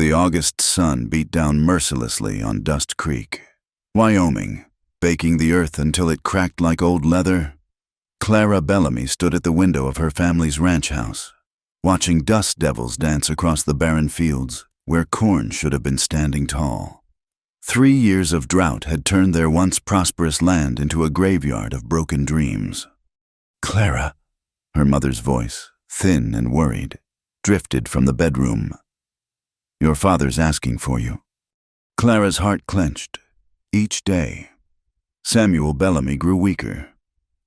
The August sun beat down mercilessly on Dust Creek, Wyoming, baking the earth until it cracked like old leather. Clara Bellamy stood at the window of her family's ranch house, watching dust devils dance across the barren fields where corn should have been standing tall. 3 years of drought had turned their once prosperous land into a graveyard of broken dreams. "Clara," her mother's voice, thin and worried, drifted from the bedroom. "Your father's asking for you." Clara's heart clenched. Each day, Samuel Bellamy grew weaker,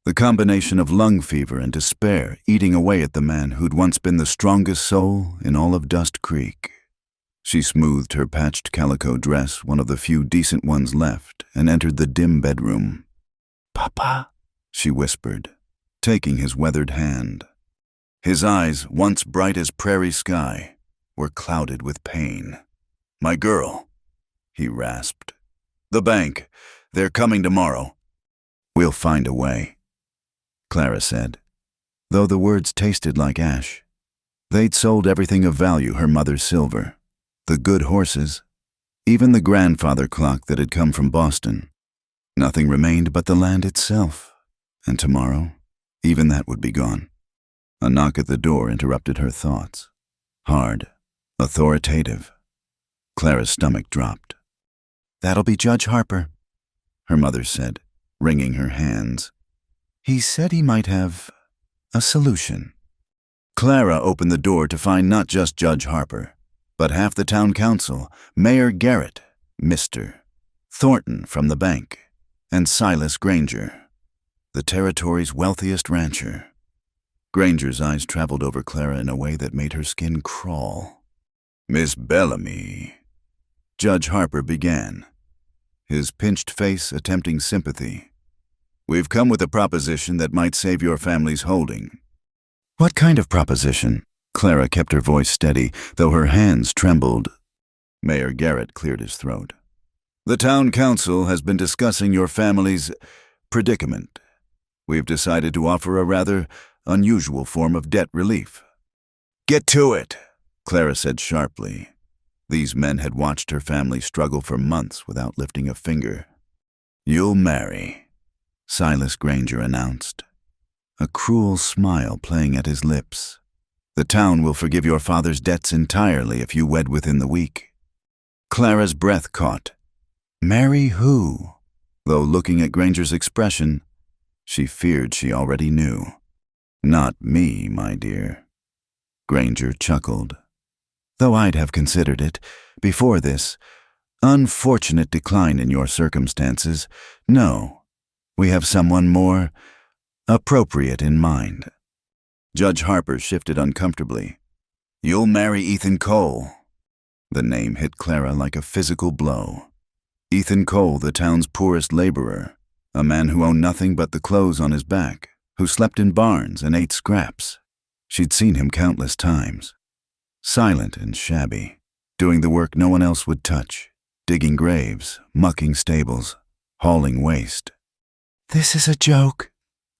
the combination of lung fever and despair eating away at the man who'd once been the strongest soul in all of Dust Creek. She smoothed her patched calico dress, one of the few decent ones left, and entered the dim bedroom. "Papa," she whispered, taking his weathered hand. His eyes, once bright as prairie sky, were clouded with pain. "My girl," he rasped. "The bank. They're coming tomorrow." "We'll find a way," Clara said, though the words tasted like ash. They'd sold everything of value, her mother's silver, the good horses, even the grandfather clock that had come from Boston. Nothing remained but the land itself, and tomorrow, even that would be gone. A knock at the door interrupted her thoughts. Hard, authoritative. Clara's stomach dropped. "That'll be Judge Harper," her mother said, wringing her hands. "He said he might have a solution." Clara opened the door to find not just Judge Harper, but half the town council, Mayor Garrett, Mr. Thornton from the bank, and Silas Granger, the territory's wealthiest rancher. Granger's eyes traveled over Clara in a way that made her skin crawl. "Miss Bellamy," Judge Harper began, his pinched face attempting sympathy. "We've come with a proposition that might save your family's holding." "What kind of proposition?" Clara kept her voice steady, though her hands trembled. Mayor Garrett cleared his throat. "The town council has been discussing your family's predicament. We've decided to offer a rather unusual form of debt relief." "Get to it," Clara said sharply. These men had watched her family struggle for months without lifting a finger. "You'll marry," Silas Granger announced, a cruel smile playing at his lips. "The town will forgive your father's debts entirely if you wed within the week." Clara's breath caught. Marry who? Though looking at Granger's expression, she feared she already knew. "Not me, my dear." Granger chuckled. "Though I'd have considered it, before this unfortunate decline in your circumstances, no, we have someone more appropriate in mind." Judge Harper shifted uncomfortably. "You'll marry Ethan Cole." The name hit Clara like a physical blow. Ethan Cole, the town's poorest laborer, a man who owned nothing but the clothes on his back, who slept in barns and ate scraps. She'd seen him countless times. Silent and shabby, doing the work no one else would touch, digging graves, mucking stables, hauling waste. "This is a joke,"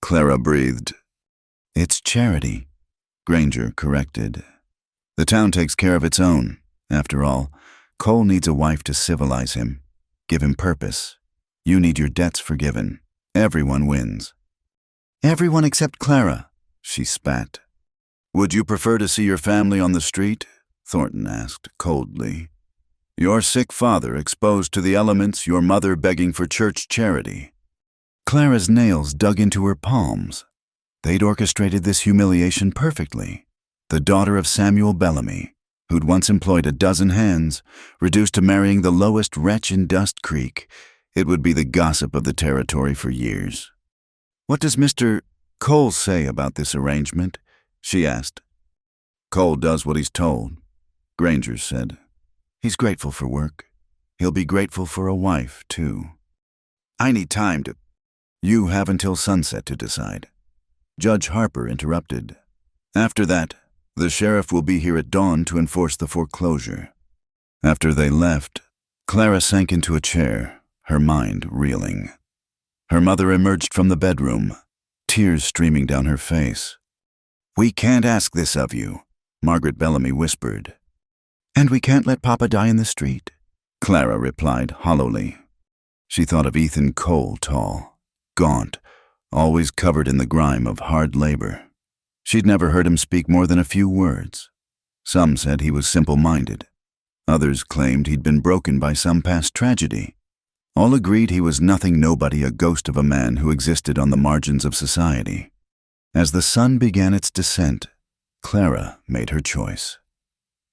Clara breathed. "It's charity," Granger corrected. "The town takes care of its own. After all, Cole needs a wife to civilize him, give him purpose. You need your debts forgiven. Everyone wins." "Everyone except Clara," she spat. "Would you prefer to see your family on the street?" Thornton asked coldly. "Your sick father exposed to the elements, your mother begging for church charity." Clara's nails dug into her palms. They'd orchestrated this humiliation perfectly. The daughter of Samuel Bellamy, who'd once employed a dozen hands, reduced to marrying the lowest wretch in Dust Creek. It would be the gossip of the territory for years. "What does Mr. Cole say about this arrangement?" she asked. "Cole does what he's told," Granger said. "He's grateful for work. He'll be grateful for a wife, too." "I need time to—" "You have until sunset to decide." Judge Harper interrupted. "After that, the sheriff will be here at dawn to enforce the foreclosure." After they left, Clara sank into a chair, her mind reeling. Her mother emerged from the bedroom, tears streaming down her face. "We can't ask this of you," Margaret Bellamy whispered. "And we can't let Papa die in the street," Clara replied hollowly. She thought of Ethan Cole, tall, gaunt, always covered in the grime of hard labor. She'd never heard him speak more than a few words. Some said he was simple-minded. Others claimed he'd been broken by some past tragedy. All agreed he was nothing nobody, a ghost of a man who existed on the margins of society. As the sun began its descent, Clara made her choice.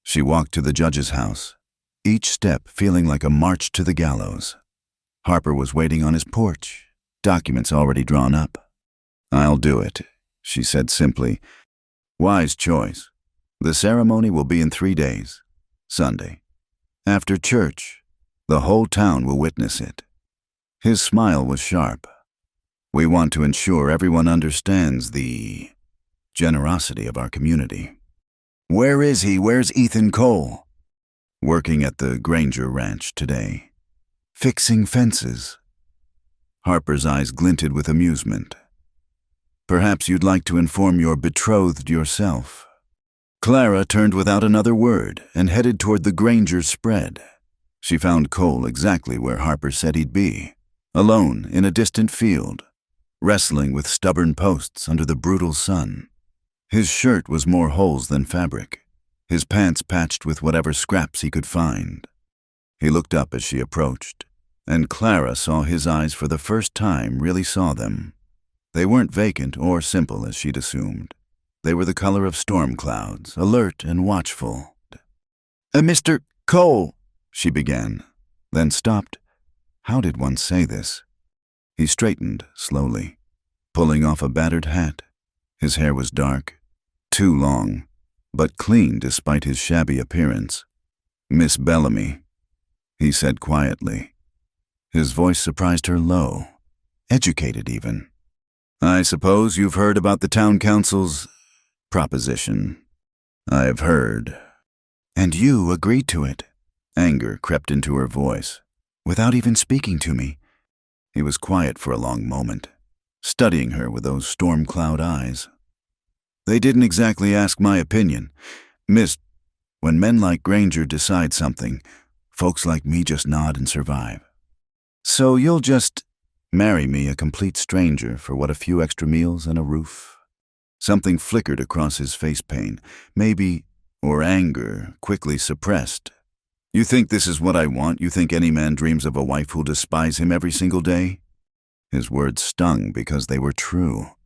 She walked to the judge's house, each step feeling like a march to the gallows. Harper was waiting on his porch, documents already drawn up. "I'll do it," she said simply. "Wise choice. The ceremony will be in 3 days. Sunday. After church, the whole town will witness it." His smile was sharp. "We want to ensure everyone understands the generosity of our community." "Where is he? Where's Ethan Cole?" "Working at the Granger Ranch today. Fixing fences." Harper's eyes glinted with amusement. "Perhaps you'd like to inform your betrothed yourself." Clara turned without another word and headed toward the Granger spread. She found Cole exactly where Harper said he'd be, alone in a distant field, wrestling with stubborn posts under the brutal sun. His shirt was more holes than fabric, his pants patched with whatever scraps he could find. He looked up as she approached, and Clara saw his eyes for the first time, really saw them. They weren't vacant or simple as she'd assumed. They were the color of storm clouds, alert and watchful. "Mr. Cole," she began, then stopped. How did one say this? He straightened slowly, pulling off a battered hat. His hair was dark, too long, but clean despite his shabby appearance. "Miss Bellamy," he said quietly. His voice surprised her low, educated even. "I suppose you've heard about the town council's proposition." "I've heard." "And you agreed to it." Anger crept into her voice. "Without even speaking to me." He was quiet for a long moment, studying her with those storm cloud eyes. "They didn't exactly ask my opinion. Miss, when men like Granger decide something, folks like me just nod and survive. So you'll just marry me, a complete stranger, for what, a few extra meals and a roof?" Something flickered across his face pain, maybe, or anger, quickly suppressed. "You think this is what I want? You think any man dreams of a wife who'll despise him every single day?" His words stung because they were true.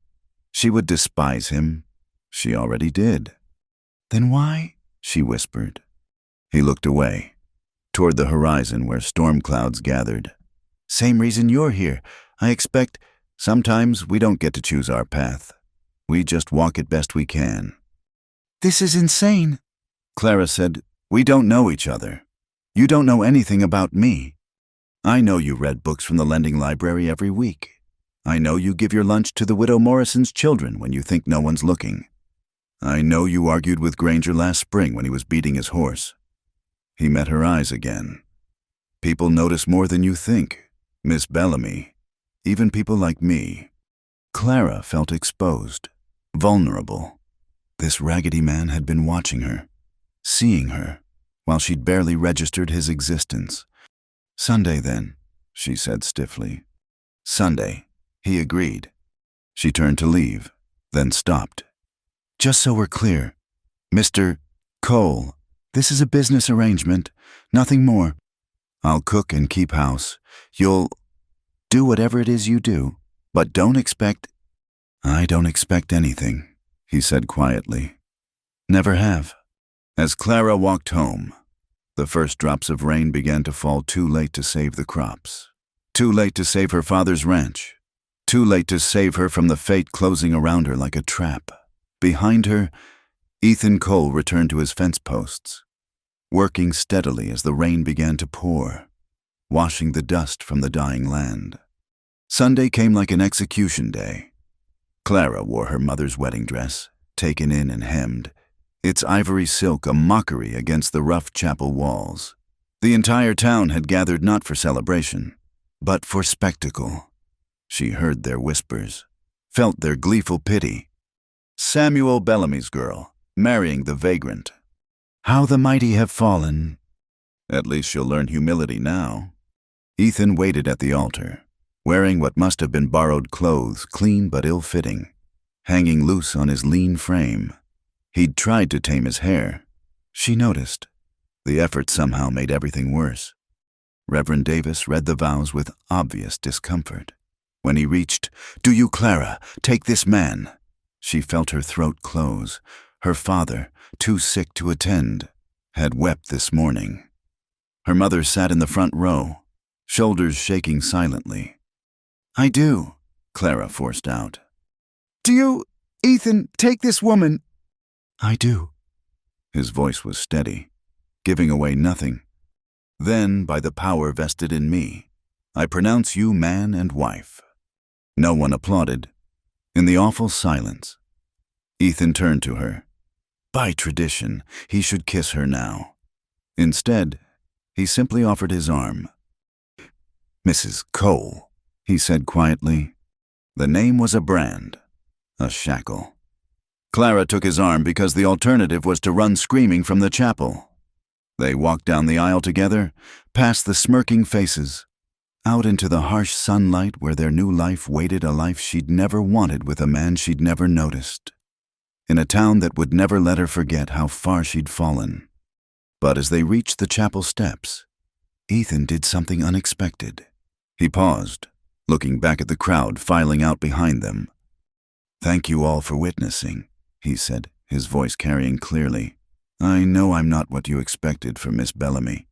She would despise him. She already did. "Then why?" she whispered. He looked away, toward the horizon where storm clouds gathered. "Same reason you're here. I expect sometimes we don't get to choose our path. We just walk it best we can." "This is insane," Clara said. "We don't know each other. You don't know anything about me. I know you read books from the lending library every week. I know you give your lunch to the widow Morrison's children when you think no one's looking. I know you argued with Granger last spring when he was beating his horse." He met her eyes again. "People notice more than you think, Miss Bellamy. Even people like me." Clara felt exposed, vulnerable. This raggedy man had been watching her, seeing her, while she'd barely registered his existence. "Sunday, then," she said stiffly. "Sunday," he agreed. She turned to leave, then stopped. "Just so we're clear, Mr. Cole, this is a business arrangement, nothing more. I'll cook and keep house. You'll do whatever it is you do, but don't expect—" "I don't expect anything," he said quietly. "Never have." As Clara walked home, the first drops of rain began to fall, too late to save the crops, too late to save her father's ranch, too late to save her from the fate closing around her like a trap. Behind her, Ethan Cole returned to his fence posts, working steadily as the rain began to pour, washing the dust from the dying land. Sunday came like an execution day. Clara wore her mother's wedding dress, taken in and hemmed, its ivory silk a mockery against the rough chapel walls. The entire town had gathered not for celebration, but for spectacle. She heard their whispers, felt their gleeful pity. Samuel Bellamy's girl, marrying the vagrant. How the mighty have fallen. At least she'll learn humility now. Ethan waited at the altar, wearing what must have been borrowed clothes, clean but ill-fitting, hanging loose on his lean frame. He'd tried to tame his hair. She noticed. The effort somehow made everything worse. Reverend Davis read the vows with obvious discomfort. When he reached, "Do you, Clara, take this man?" She felt her throat close. Her father, too sick to attend, had wept this morning. Her mother sat in the front row, shoulders shaking silently. "I do," Clara forced out. "Do you, Ethan, take this woman?" "I do." His voice was steady, giving away nothing. "Then, by the power vested in me, I pronounce you man and wife." No one applauded. In the awful silence, Ethan turned to her. By tradition, he should kiss her now. Instead, he simply offered his arm. "Mrs. Cole," he said quietly. The name was a brand, a shackle. Clara took his arm because the alternative was to run screaming from the chapel. They walked down the aisle together, past the smirking faces, out into the harsh sunlight where their new life waited, a life she'd never wanted with a man she'd never noticed, in a town that would never let her forget how far she'd fallen. But as they reached the chapel steps, Ethan did something unexpected. He paused, looking back at the crowd filing out behind them. "Thank you all for witnessing," he said, his voice carrying clearly. "I know I'm not what you expected from Miss Bellamy,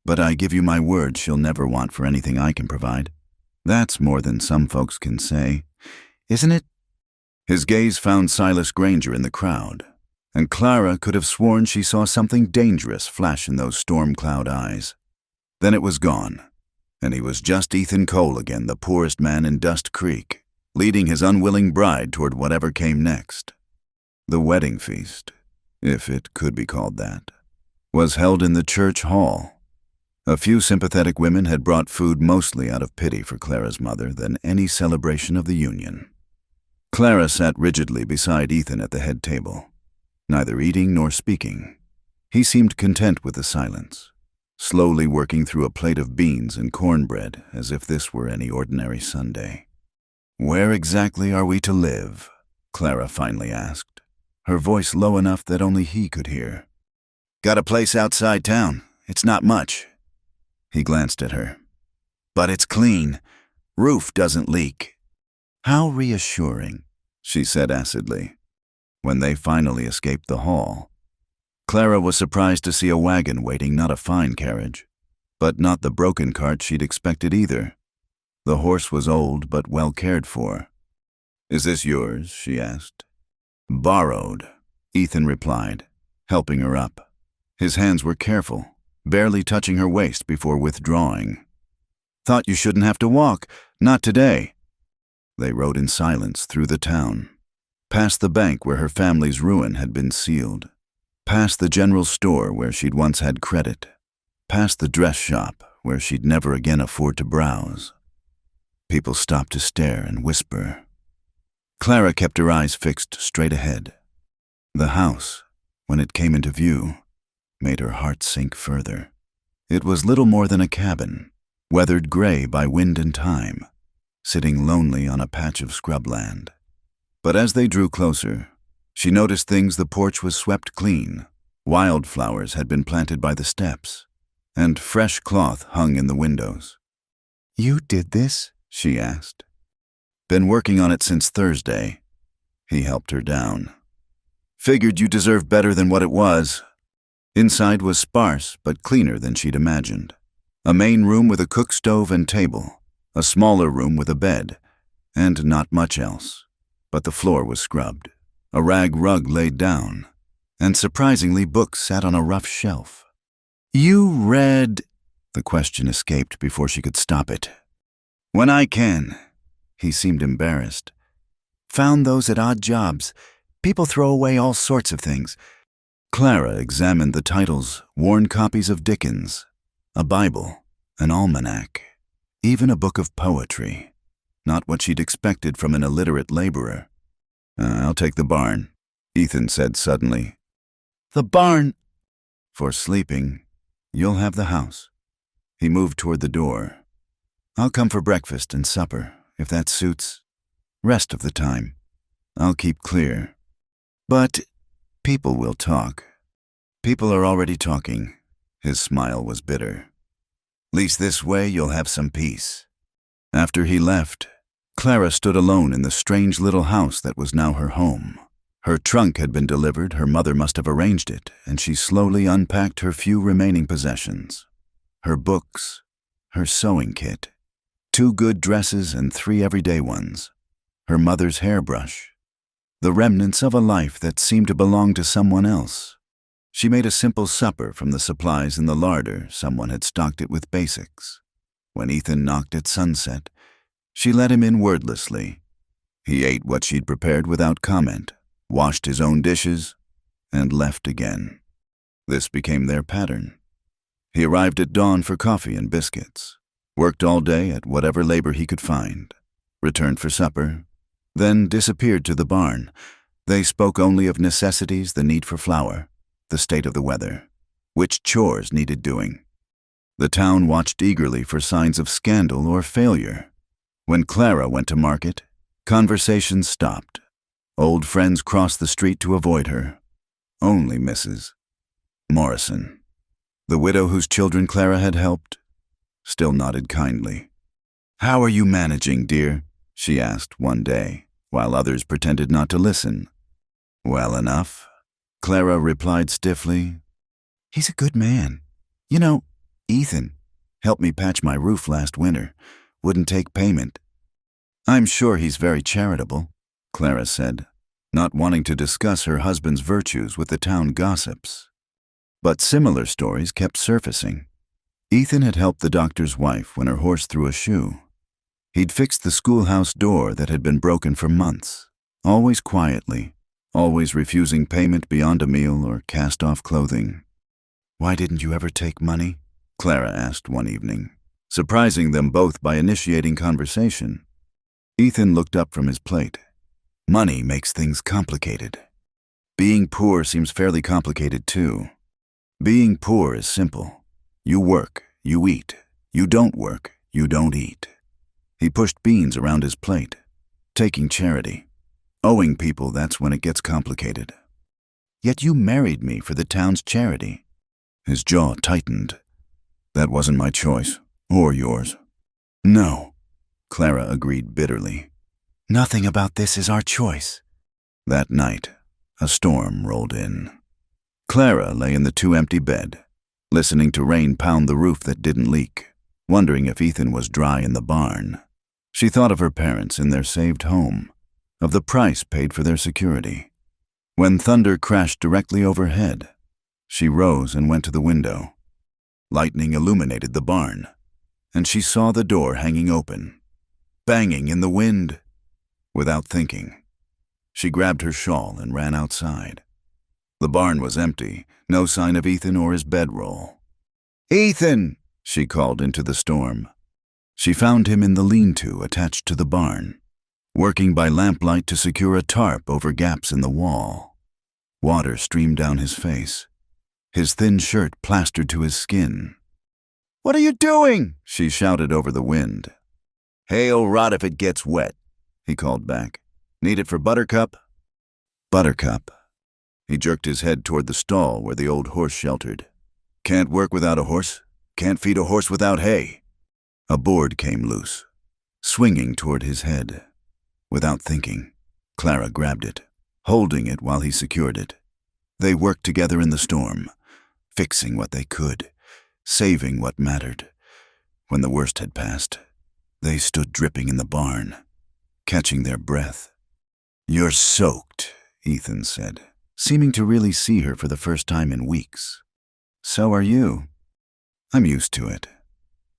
but I give you my word she'll never want for anything I can provide. That's more than some folks can say, isn't it?" His gaze found Silas Granger in the crowd, and Clara could have sworn she saw something dangerous flash in those storm cloud eyes. Then it was gone, and he was just Ethan Cole again, the poorest man in Dust Creek, leading his unwilling bride toward whatever came next. The wedding feast, if it could be called that, was held in the church hall. A few sympathetic women had brought food mostly out of pity for Clara's mother than any celebration of the union. Clara sat rigidly beside Ethan at the head table, neither eating nor speaking. He seemed content with the silence, slowly working through a plate of beans and cornbread as if this were any ordinary Sunday. "Where exactly are we to live?" Clara finally asked, her voice low enough that only he could hear. "Got a place outside town. It's not much." He glanced at her. "But it's clean. Roof doesn't leak." "How reassuring," she said acidly. When they finally escaped the hall, Clara was surprised to see a wagon waiting, not a fine carriage, but not the broken cart she'd expected either. The horse was old but well cared for. "Is this yours?" she asked. "Borrowed," Ethan replied, helping her up. His hands were careful, barely touching her waist before withdrawing. "Thought you shouldn't have to walk. Not today." They rode in silence through the town, past the bank where her family's ruin had been sealed, past the general store where she'd once had credit, past the dress shop where she'd never again afford to browse. People stopped to stare and whisper. Clara kept her eyes fixed straight ahead. The house, when it came into view, made her heart sink further. It was little more than a cabin, weathered gray by wind and time, sitting lonely on a patch of scrubland. But as they drew closer, she noticed things. The porch was swept clean, wildflowers had been planted by the steps, and fresh cloth hung in the windows. "You did this?" she asked. "Been working on it since Thursday." He helped her down. "Figured you deserved better than what it was." Inside was sparse but cleaner than she'd imagined. A main room with a cook stove and table, a smaller room with a bed, and not much else. But the floor was scrubbed, a rag rug laid down, and surprisingly books sat on a rough shelf. "You read—" The question escaped before she could stop it. "When I can." He seemed embarrassed. "Found those at odd jobs. People throw away all sorts of things." Clara examined the titles, worn copies of Dickens, a Bible, an almanac, even a book of poetry. Not what she'd expected from an illiterate laborer. "I'll take the barn," Ethan said suddenly. "The barn?" For sleeping, you'll have the house. He moved toward the door. I'll come for breakfast and supper, if that suits. Rest of the time, I'll keep clear. But people will talk. People are already talking. His smile was bitter. Least this way you'll have some peace. After he left, Clara stood alone in the strange little house that was now her home. Her trunk had been delivered, her mother must have arranged it, and she slowly unpacked her few remaining possessions. Her books, her sewing kit, 2 good dresses and 3 everyday ones, her mother's hairbrush, the remnants of a life that seemed to belong to someone else. She made a simple supper from the supplies in the larder. Someone had stocked it with basics. When Ethan knocked at sunset, she let him in wordlessly. He ate what she'd prepared without comment, washed his own dishes, and left again. This became their pattern. He arrived at dawn for coffee and biscuits, worked all day at whatever labor he could find, returned for supper, then disappeared to the barn. They spoke only of necessities, the need for flour, the state of the weather, which chores needed doing. The town watched eagerly for signs of scandal or failure. When Clara went to market, conversations stopped. Old friends crossed the street to avoid her. Only Mrs. Morrison, the widow whose children Clara had helped, still nodded kindly. "How are you managing, dear?" she asked one day, while others pretended not to listen. "Well enough," Clara replied stiffly. "He's a good man. You know, Ethan helped me patch my roof last winter, wouldn't take payment." "I'm sure he's very charitable," Clara said, not wanting to discuss her husband's virtues with the town gossips. But similar stories kept surfacing. Ethan had helped the doctor's wife when her horse threw a shoe. He'd fixed the schoolhouse door that had been broken for months, always quietly, always refusing payment beyond a meal or cast-off clothing. "Why didn't you ever take money?" Clara asked one evening, surprising them both by initiating conversation. Ethan looked up from his plate. "Money makes things complicated. Being poor seems fairly complicated too. Being poor is simple. You work, you eat. You don't work, you don't eat." He pushed beans around his plate. "Taking charity. Owing people, that's when it gets complicated." "Yet you married me for the town's charity." His jaw tightened. "That wasn't my choice, or yours." "No," Clara agreed bitterly. "Nothing about this is our choice." That night, a storm rolled in. Clara lay in the 2-empty bed, listening to rain pound the roof that didn't leak, wondering if Ethan was dry in the barn. She thought of her parents in their saved home, of the price paid for their security. When thunder crashed directly overhead, she rose and went to the window. Lightning illuminated the barn, and she saw the door hanging open, banging in the wind. Without thinking, she grabbed her shawl and ran outside. The barn was empty, no sign of Ethan or his bedroll. "Ethan!" she called into the storm. She found him in the lean-to attached to the barn, working by lamplight to secure a tarp over gaps in the wall. Water streamed down his face, his thin shirt plastered to his skin. "What are you doing?" she shouted over the wind. "Hay'll rot if it gets wet," he called back. "Need it for Buttercup?" Buttercup. He jerked his head toward the stall where the old horse sheltered. "Can't work without a horse. Can't feed a horse without hay." A board came loose, swinging toward his head. Without thinking, Clara grabbed it, holding it while he secured it. They worked together in the storm, fixing what they could, saving what mattered. When the worst had passed, they stood dripping in the barn, catching their breath. "You're soaked," Ethan said, seeming to really see her for the first time in weeks. "So are you." "I'm used to it."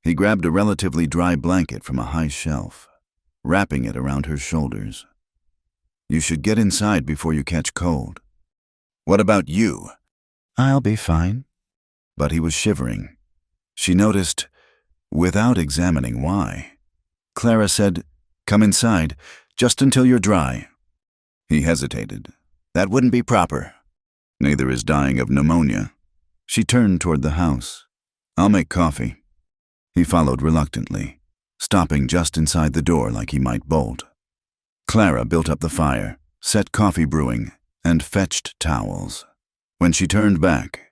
He grabbed a relatively dry blanket from a high shelf, wrapping it around her shoulders. "You should get inside before you catch cold." "What about you?" "I'll be fine." But he was shivering. She noticed, without examining why. Clara said, "Come inside, just until you're dry." He hesitated. "That wouldn't be proper." "Neither is dying of pneumonia." She turned toward the house. "I'll make coffee." He followed reluctantly, stopping just inside the door like he might bolt. Clara built up the fire, set coffee brewing, and fetched towels. When she turned back,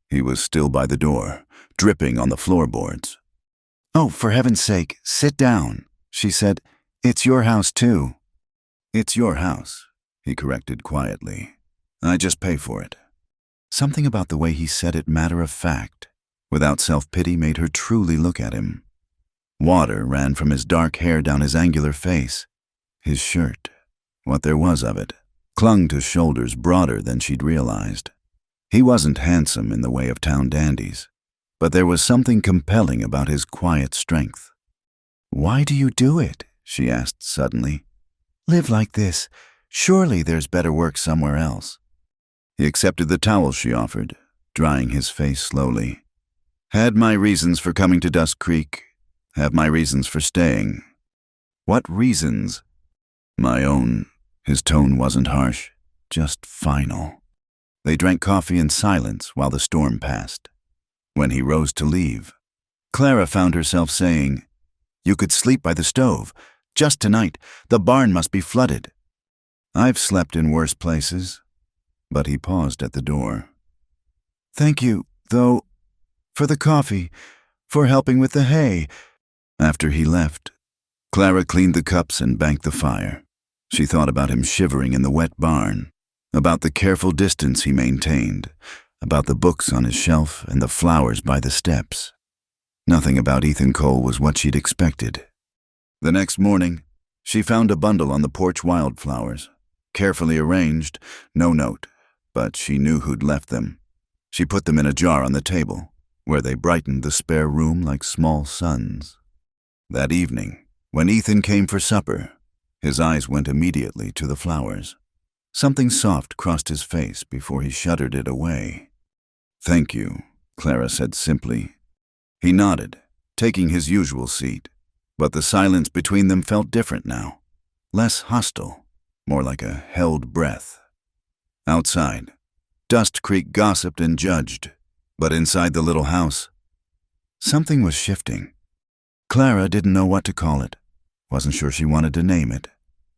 he was still by the door, dripping on the floorboards. "Oh, for heaven's sake, sit down," she said. "It's your house, too." "It's your house," he corrected quietly. "I just pay for it." Something about the way he said it matter of fact, without self-pity, made her truly look at him. Water ran from his dark hair down his angular face. His shirt, what there was of it, clung to shoulders broader than she'd realized. He wasn't handsome in the way of town dandies, but there was something compelling about his quiet strength. "Why do you do it?" she asked suddenly. "Live like this. Surely there's better work somewhere else." He accepted the towel she offered, drying his face slowly. "Had my reasons for coming to Dust Creek. Have my reasons for staying." "What reasons?" "My own." His tone wasn't harsh, just final. They drank coffee in silence while the storm passed. When he rose to leave, Clara found herself saying, "You could sleep by the stove. Just tonight, the barn must be flooded." "I've slept in worse places." But he paused at the door. "Thank you, though, for the coffee, for helping with the hay." After he left, Clara cleaned the cups and banked the fire. She thought about him shivering in the wet barn, about the careful distance he maintained, about the books on his shelf and the flowers by the steps. Nothing about Ethan Cole was what she'd expected. The next morning, she found a bundle on the porch wildflowers, carefully arranged, no note, but she knew who'd left them. She put them in a jar on the table, where they brightened the spare room like small suns. That evening, when Ethan came for supper, his eyes went immediately to the flowers. Something soft crossed his face before he shuddered it away. "Thank you," Clara said simply. He nodded, taking his usual seat, but the silence between them felt different now, less hostile, more like a held breath. Outside, Dust Creek gossiped and judged, but inside the little house, something was shifting. Clara didn't know what to call it, wasn't sure she wanted to name it.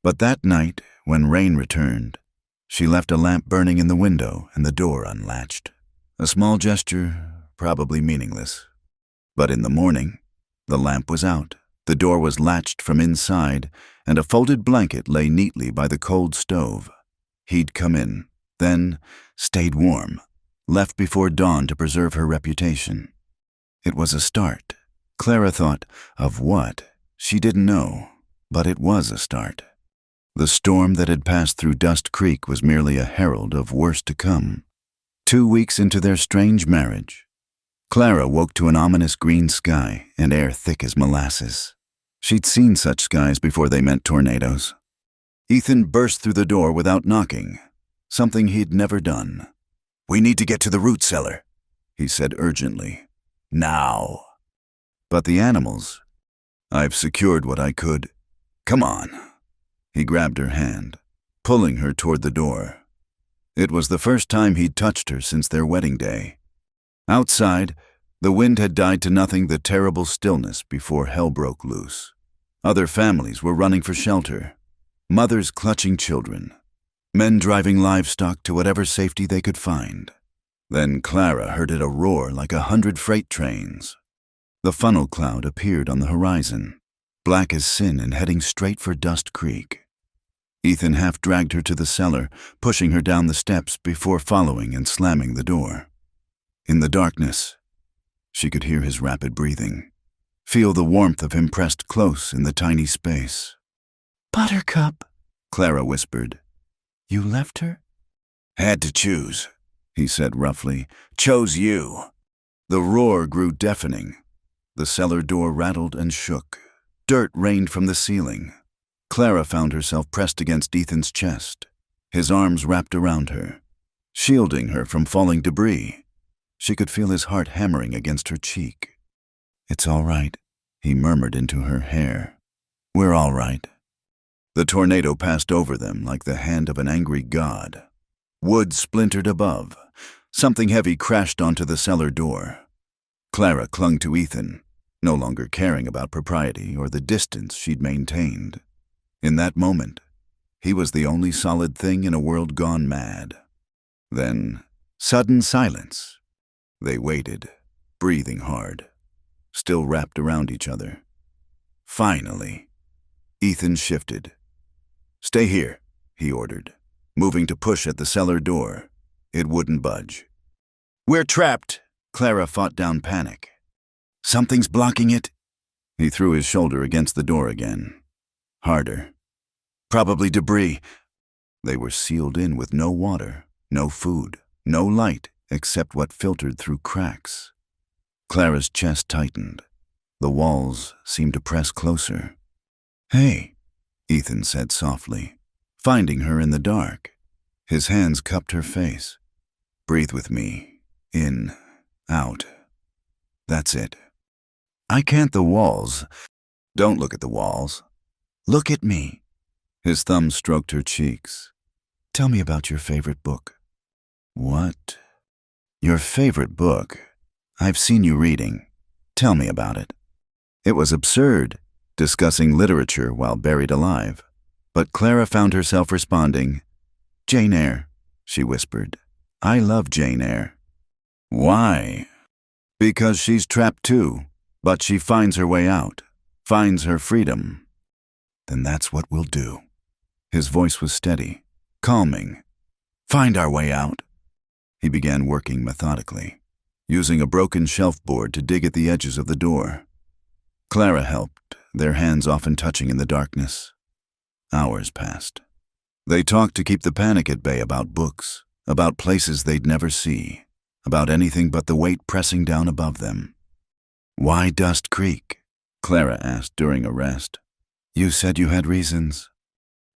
But that night, when rain returned, she left a lamp burning in the window and the door unlatched. A small gesture, probably meaningless. But in the morning, the lamp was out, the door was latched from inside, and a folded blanket lay neatly by the cold stove. He'd come in, then stayed warm, left before dawn to preserve her reputation. It was a start. Clara thought, of what? She didn't know, but it was a start. The storm that had passed through Dust Creek was merely a herald of worse to come. 2 weeks into their strange marriage, Clara woke to an ominous green sky and air thick as molasses. She'd seen such skies before they meant tornadoes. Ethan burst through the door without knocking, something he'd never done. "We need to get to the root cellar," he said urgently. "Now." "But the animals." "I've secured what I could. Come on." He grabbed her hand, pulling her toward the door. It was the first time he'd touched her since their wedding day. Outside, the wind had died to nothing the terrible stillness before hell broke loose. Other families were running for shelter, mothers clutching children, men driving livestock to whatever safety they could find. Then Clara heard it a roar like 100 freight trains. The funnel cloud appeared on the horizon, black as sin and heading straight for Dust Creek. Ethan half dragged her to the cellar, pushing her down the steps before following and slamming the door. In the darkness, she could hear his rapid breathing, feel the warmth of him pressed close in the tiny space. "Buttercup," Clara whispered. "You left her?" "Had to choose," he said roughly. "Chose you." The roar grew deafening. The cellar door rattled and shook. Dirt rained from the ceiling. Clara found herself pressed against Ethan's chest, his arms wrapped around her, shielding her from falling debris. She could feel his heart hammering against her cheek. "It's all right," he murmured into her hair. "We're all right." The tornado passed over them like the hand of an angry god. Wood splintered above. Something heavy crashed onto the cellar door. Clara clung to Ethan, no longer caring about propriety or the distance she'd maintained. In that moment, he was the only solid thing in a world gone mad. Then, sudden silence. They waited, breathing hard, still wrapped around each other. Finally, Ethan shifted. "Stay here," he ordered, moving to push at the cellar door. It wouldn't budge. "We're trapped," Clara fought down panic. "Something's blocking it." He threw his shoulder against the door again. Harder. "Probably debris." They were sealed in with no water, no food, no light except what filtered through cracks. Clara's chest tightened. The walls seemed to press closer. "Hey," Ethan said softly, finding her in the dark. His hands cupped her face. "Breathe with me. In, out. That's it." "I can't." "The walls." "Don't look at the walls. Look at me." His thumb stroked her cheeks. "Tell me about your favorite book." "What?" "Your favorite book. I've seen you reading. Tell me about it." It was absurd, discussing literature while buried alive, but Clara found herself responding. "Jane Eyre," she whispered. "I love Jane Eyre." "Why?" "Because she's trapped too, but she finds her way out, finds her freedom." "Then that's what we'll do." His voice was steady, calming. "Find our way out." He began working methodically, using a broken shelf board to dig at the edges of the door. Clara helped, their hands often touching in the darkness. Hours passed. They talked to keep the panic at bay about books, about places they'd never see, about anything but the weight pressing down above them. "Why Dust Creek?" Clara asked during a rest. "You said you had reasons."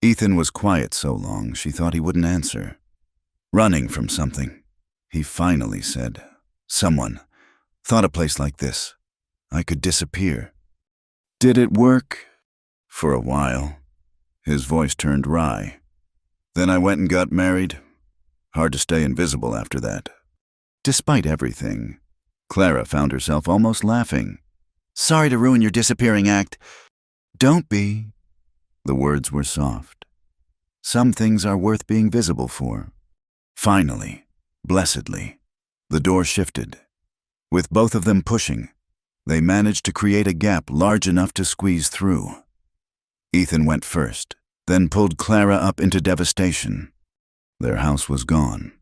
Ethan was quiet so long she thought he wouldn't answer. "Running from something," he finally said. "Someone. Thought a place like this. I could disappear." "Did it work?" "For a while." His voice turned wry. "Then I went and got married. Hard to stay invisible after that." Despite everything, Clara found herself almost laughing. "Sorry to ruin your disappearing act." "Don't be." The words were soft. "Some things are worth being visible for." Finally, blessedly, the door shifted. With both of them pushing, they managed to create a gap large enough to squeeze through. Ethan went first, then pulled Clara up into devastation. Their house was gone,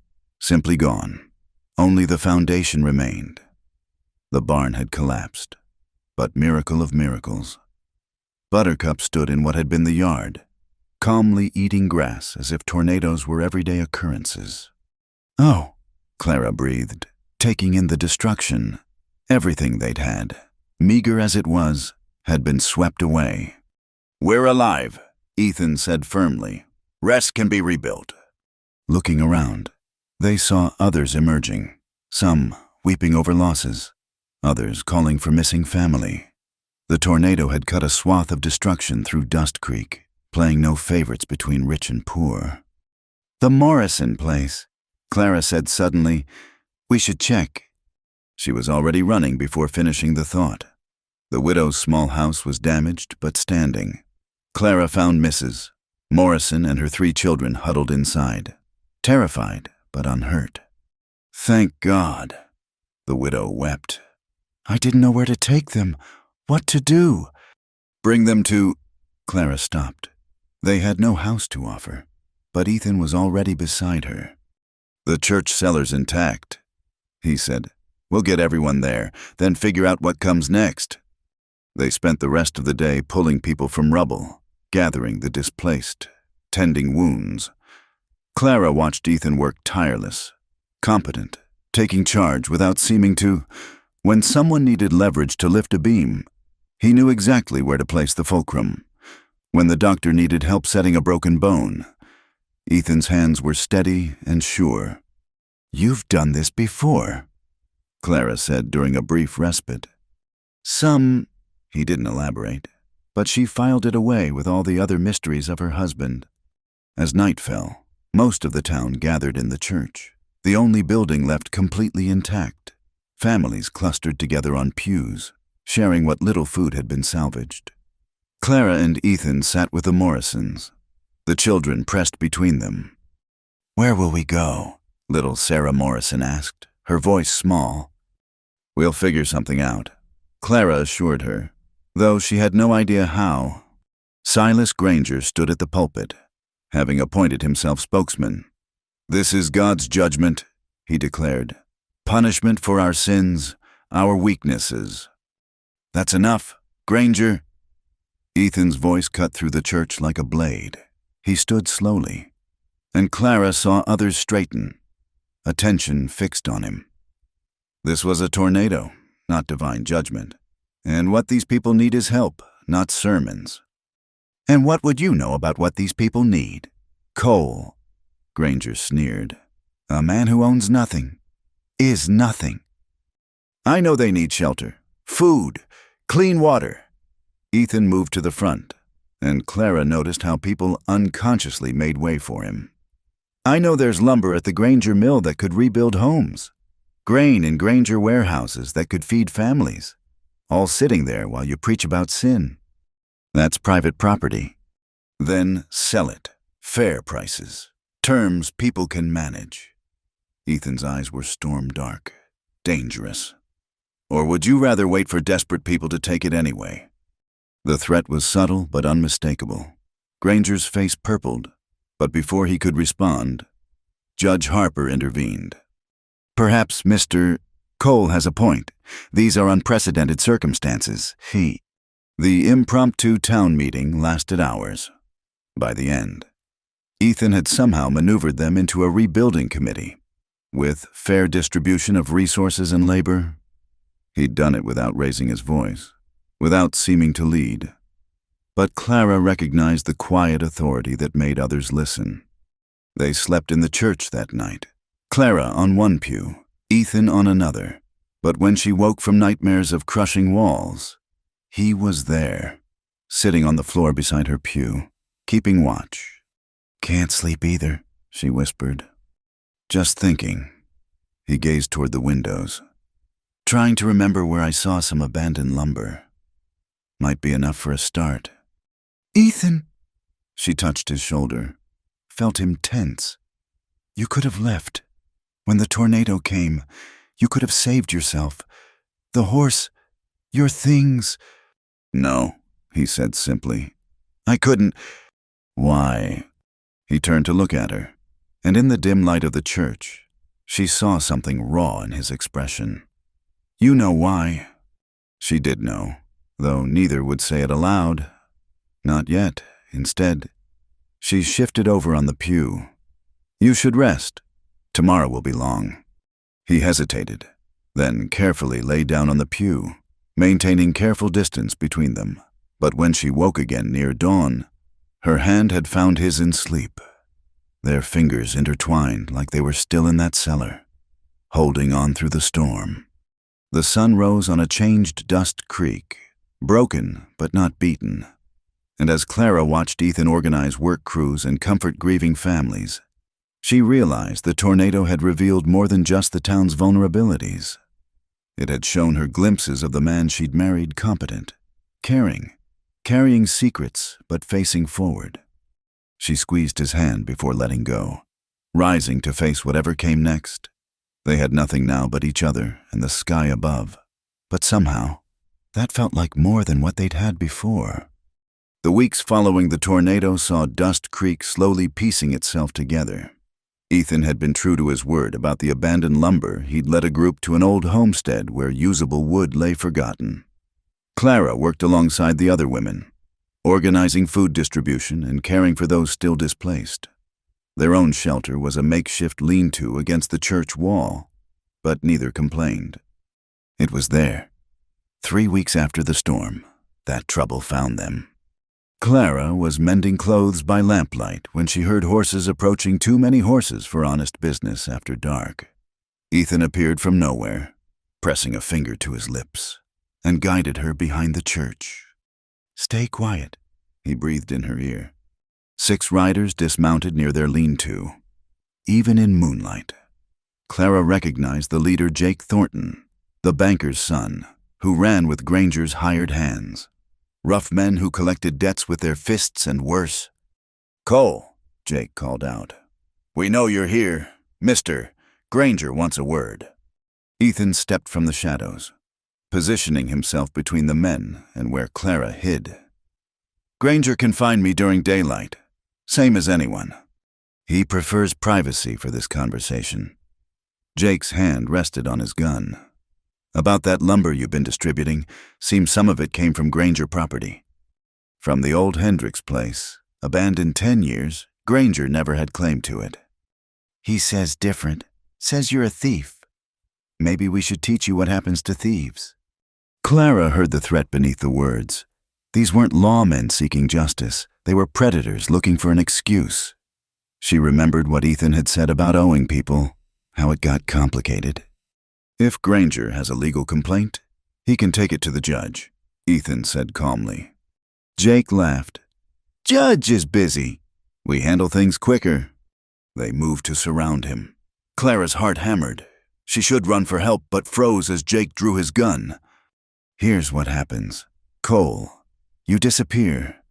simply gone. Only the foundation remained. The barn had collapsed, but miracle of miracles. Buttercup stood in what had been the yard, calmly eating grass as if tornadoes were everyday occurrences. "Oh," Clara breathed, taking in the destruction. Everything they'd had, meager as it was, had been swept away. "We're alive," Ethan said firmly. "Rest can be rebuilt." Looking around, they saw others emerging, some weeping over losses, others calling for missing family. The tornado had cut a swath of destruction through Dust Creek, playing no favorites between rich and poor. "The Morrison place," Clara said suddenly. "We should check." She was already running before finishing the thought. The widow's small house was damaged but standing. Clara found Mrs. Morrison and her 3 children huddled inside, terrified but unhurt. "Thank God," the widow wept. "I didn't know where to take them, what to do." "Bring them to—" Clara stopped. They had no house to offer, but Ethan was already beside her. "The church cellar's intact," he said. "We'll get everyone there, then figure out what comes next." They spent the rest of the day pulling people from rubble, gathering the displaced, tending wounds. Clara watched Ethan work tireless, competent, taking charge without seeming to. When someone needed leverage to lift a beam, he knew exactly where to place the fulcrum. When the doctor needed help setting a broken bone, Ethan's hands were steady and sure. "You've done this before," Clara said during a brief respite. He didn't elaborate, but she filed it away with all the other mysteries of her husband. As night fell, most of the town gathered in the church. the only building left completely intact. Families clustered together on pews, sharing what little food had been salvaged. Clara and Ethan sat with the Morrisons. The children pressed between them. "Where will we go?" Little Sarah Morrison asked, her voice small. "We'll figure something out," Clara assured her, though she had no idea how. Silas Granger stood at the pulpit, having appointed himself spokesman. "This is God's judgment," he declared. "Punishment for our sins, our weaknesses." "That's enough, Granger." Ethan's voice cut through the church like a blade. He stood slowly, and Clara saw others straighten, attention fixed on him. This was a tornado, not divine judgment. And what these people need is help, not sermons. "And what would you know about what these people need? Coal," Granger sneered. "A man who owns nothing is nothing." "I know they need shelter, food, clean water." Ethan moved to the front, and Clara noticed how people unconsciously made way for him. "I know there's lumber at the Granger mill that could rebuild homes, grain in Granger warehouses that could feed families, all sitting there while you preach about sin. That's private property. Then sell it. Fair prices. Terms people can manage." Ethan's eyes were storm dark, dangerous. "Or would you rather wait for desperate people to take it anyway?" The threat was subtle but unmistakable. Granger's face purpled, but before he could respond, Judge Harper intervened. "Perhaps Mr. Cole has a point. These are unprecedented circumstances." The impromptu town meeting lasted hours. By the end, Ethan had somehow maneuvered them into a rebuilding committee. With fair distribution of resources and labor, he'd done it without raising his voice, without seeming to lead. But Clara recognized the quiet authority that made others listen. They slept in the church that night, Clara on one pew, Ethan on another. But when she woke from nightmares of crushing walls, he was there, sitting on the floor beside her pew, keeping watch. "Can't sleep either," she whispered. "Just thinking." He gazed toward the windows. "Trying to remember where I saw some abandoned lumber. Might be enough for a start." "Ethan!" She touched his shoulder, felt him tense. "You could have left. When the tornado came, you could have saved yourself. The horse, your things." "No," he said simply. "I couldn't." "Why?" He turned to look at her, and in the dim light of the church, she saw something raw in his expression. "You know why." She did know, though neither would say it aloud. Not yet. Instead, she shifted over on the pew. "You should rest. Tomorrow will be long." He hesitated, then carefully lay down on the pew, maintaining careful distance between them. But when she woke again near dawn, her hand had found his in sleep, their fingers intertwined like they were still in that cellar, holding on through the storm. The sun rose on a changed dust creek, broken but not beaten. And as Clara watched Ethan organize work crews and comfort grieving families, she realized the tornado had revealed more than just the town's vulnerabilities. It had shown her glimpses of the man she'd married competent, caring, carrying secrets but facing forward. She squeezed his hand before letting go, rising to face whatever came next. They had nothing now but each other and the sky above, but somehow, that felt like more than what they'd had before. The weeks following the tornado saw Dust Creek slowly piecing itself together. Ethan had been true to his word about the abandoned lumber. He'd led a group to an old homestead where usable wood lay forgotten. Clara worked alongside the other women, organizing food distribution and caring for those still displaced. Their own shelter was a makeshift lean-to against the church wall, but neither complained. It was there. 3 weeks after the storm, that trouble found them. Clara was mending clothes by lamplight when she heard horses approaching, too many horses for honest business after dark. Ethan appeared from nowhere, pressing a finger to his lips, and guided her behind the church. "Stay quiet," he breathed in her ear. 6 riders dismounted near their lean-to. Even in moonlight, Clara recognized the leader Jake Thornton, the banker's son, who ran with Granger's hired hands. Rough men who collected debts with their fists and worse. "Cole," Jake called out. "We know you're here. Mr. Granger wants a word." Ethan stepped from the shadows, positioning himself between the men and where Clara hid. "Granger can find me during daylight, same as anyone. He prefers privacy for this conversation." Jake's hand rested on his gun. "About that lumber you've been distributing, seems some of it came from Granger property. From the old Hendricks place, abandoned 10 years, Granger never had claim to it." He says different. Says you're a thief. Maybe we should teach you what happens to thieves. Clara heard the threat beneath the words. These weren't lawmen seeking justice. They were predators looking for an excuse. She remembered what Ethan had said about owing people, how it got complicated. "If Granger has a legal complaint, he can take it to the judge," Ethan said calmly. Jake laughed. "Judge is busy. We handle things quicker." They moved to surround him. Clara's heart hammered. She should run for help, but froze as Jake drew his gun. "Here's what happens. Cole, you disappear.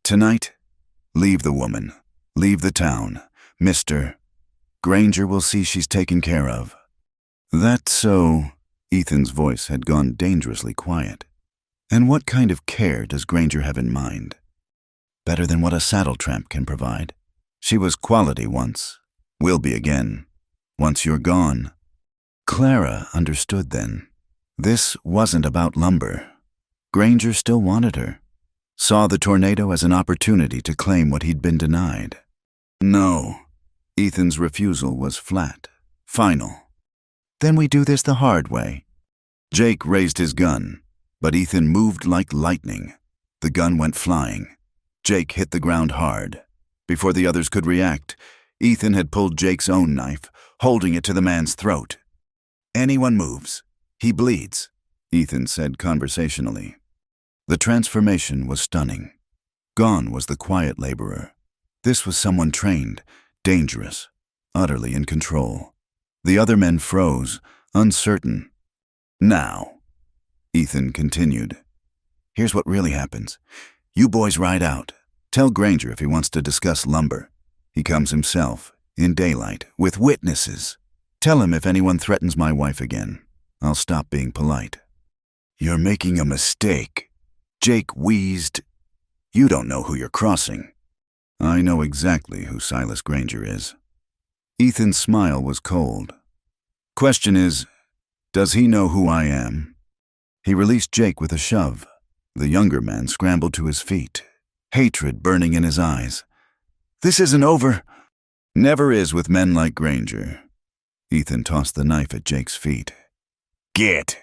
Tonight, leave the woman. Leave the town. Mr. Granger will see she's taken care of." "That's so," Ethan's voice had gone dangerously quiet. "And what kind of care does Granger have in mind?" "Better than what a saddle tramp can provide. She was quality once. Will be again. Once you're gone." Clara understood then. This wasn't about lumber. Granger still wanted her. Saw the tornado as an opportunity to claim what he'd been denied. "No." Ethan's refusal was flat, final. "Then we do this the hard way." Jake raised his gun, but Ethan moved like lightning. The gun went flying. Jake hit the ground hard. Before the others could react, Ethan had pulled Jake's own knife, holding it to the man's throat. "Anyone moves, he bleeds," Ethan said conversationally. The transformation was stunning. Gone was the quiet laborer. This was someone trained, dangerous, utterly in control. The other men froze, uncertain. "Now," Ethan continued, "here's what really happens. You boys ride out. Tell Granger if he wants to discuss lumber. He comes himself, in daylight, with witnesses. Tell him if anyone threatens my wife again. I'll stop being polite." "You're making a mistake," Jake wheezed. "You don't know who you're crossing." "I know exactly who Silas Granger is." Ethan's smile was cold. "Question is, does he know who I am?" He released Jake with a shove. The younger man scrambled to his feet, hatred burning in his eyes. "This isn't over." "Never is with men like Granger." Ethan tossed the knife at Jake's feet. "Get!"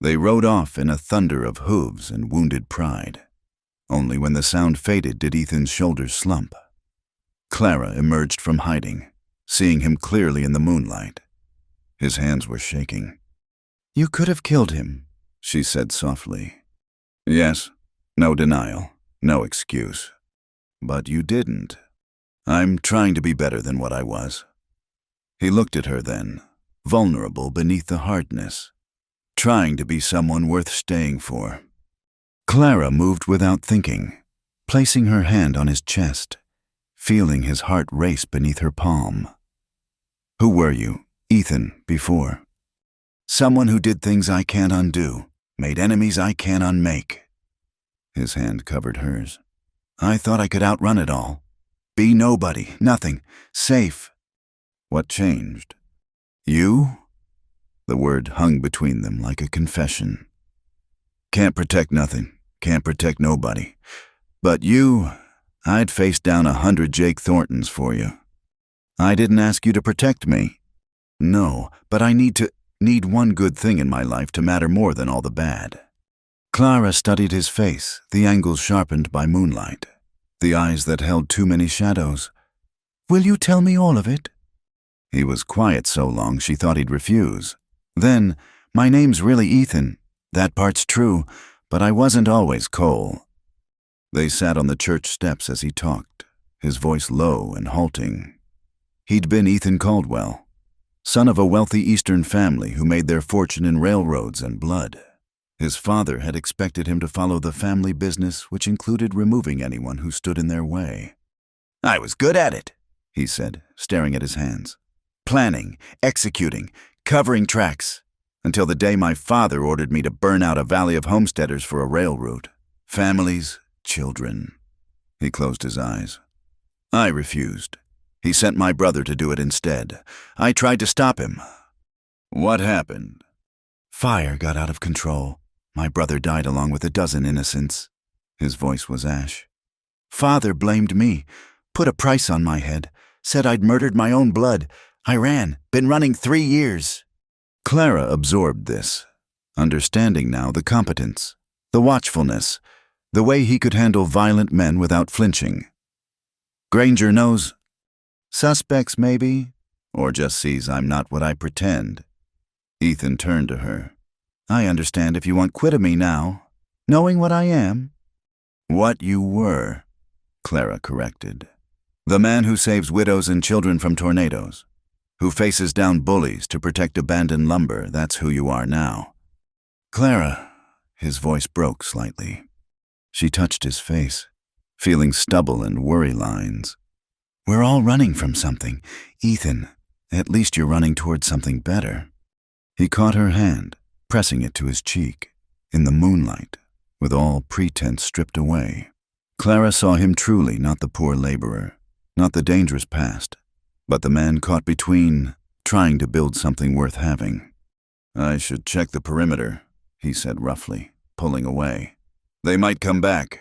They rode off in a thunder of hooves and wounded pride. Only when the sound faded did Ethan's shoulders slump. Clara emerged from hiding, seeing him clearly in the moonlight. His hands were shaking. "You could have killed him," she said softly. "Yes, no denial, no excuse. But you didn't. I'm trying to be better than what I was." He looked at her then, vulnerable beneath the hardness, trying to be someone worth staying for. Clara moved without thinking, placing her hand on his chest, feeling his heart race beneath her palm. "Who were you, Ethan, before?" "Someone who did things I can't undo, made enemies I can't unmake." His hand covered hers. "I thought I could outrun it all. Be nobody, nothing, safe." "What changed?" "You?" The word hung between them like a confession. "Can't protect nothing, can't protect nobody. But you, I'd face down 100 Jake Thorntons for you." "I didn't ask you to protect me." "No, but I need one good thing in my life to matter more than all the bad." Clara studied his face, the angles sharpened by moonlight, the eyes that held too many shadows. "Will you tell me all of it?" He was quiet so long she thought he'd refuse. Then, "My name's really Ethan. That part's true, but I wasn't always Cole." They sat on the church steps as he talked, his voice low and halting. He'd been Ethan Caldwell. son of a wealthy Eastern family who made their fortune in railroads and blood. His father had expected him to follow the family business, which included removing anyone who stood in their way. I was good at it, he said, staring at his hands. planning, executing, covering tracks, Until the day my father ordered me to burn out a valley of homesteaders for a rail route. Families, children. He closed his eyes. I refused. He sent my brother to do it instead. I tried to stop him. What happened? Fire got out of control. My brother died along with a dozen innocents. His voice was ash. Father blamed me, put a price on my head, said I'd murdered my own blood. I ran, been running 3 years. Clara absorbed this, understanding now the competence, the watchfulness, the way he could handle violent men without flinching. Granger knows. Suspects, maybe, or just sees I'm not what I pretend. Ethan turned to her. I understand if you want quit of me now, knowing what I am. What you were, Clara corrected. The man who saves widows and children from tornadoes, who faces down bullies to protect abandoned lumber, that's who you are now. Clara, his voice broke slightly. She touched his face, feeling stubble and worry lines. We're all running from something. Ethan, at least you're running towards something better. He caught her hand, pressing it to his cheek, in the moonlight, with all pretense stripped away. Clara saw him truly, not the poor laborer, not the dangerous past, but the man caught between, trying to build something worth having. I should check the perimeter, he said roughly, pulling away. They might come back.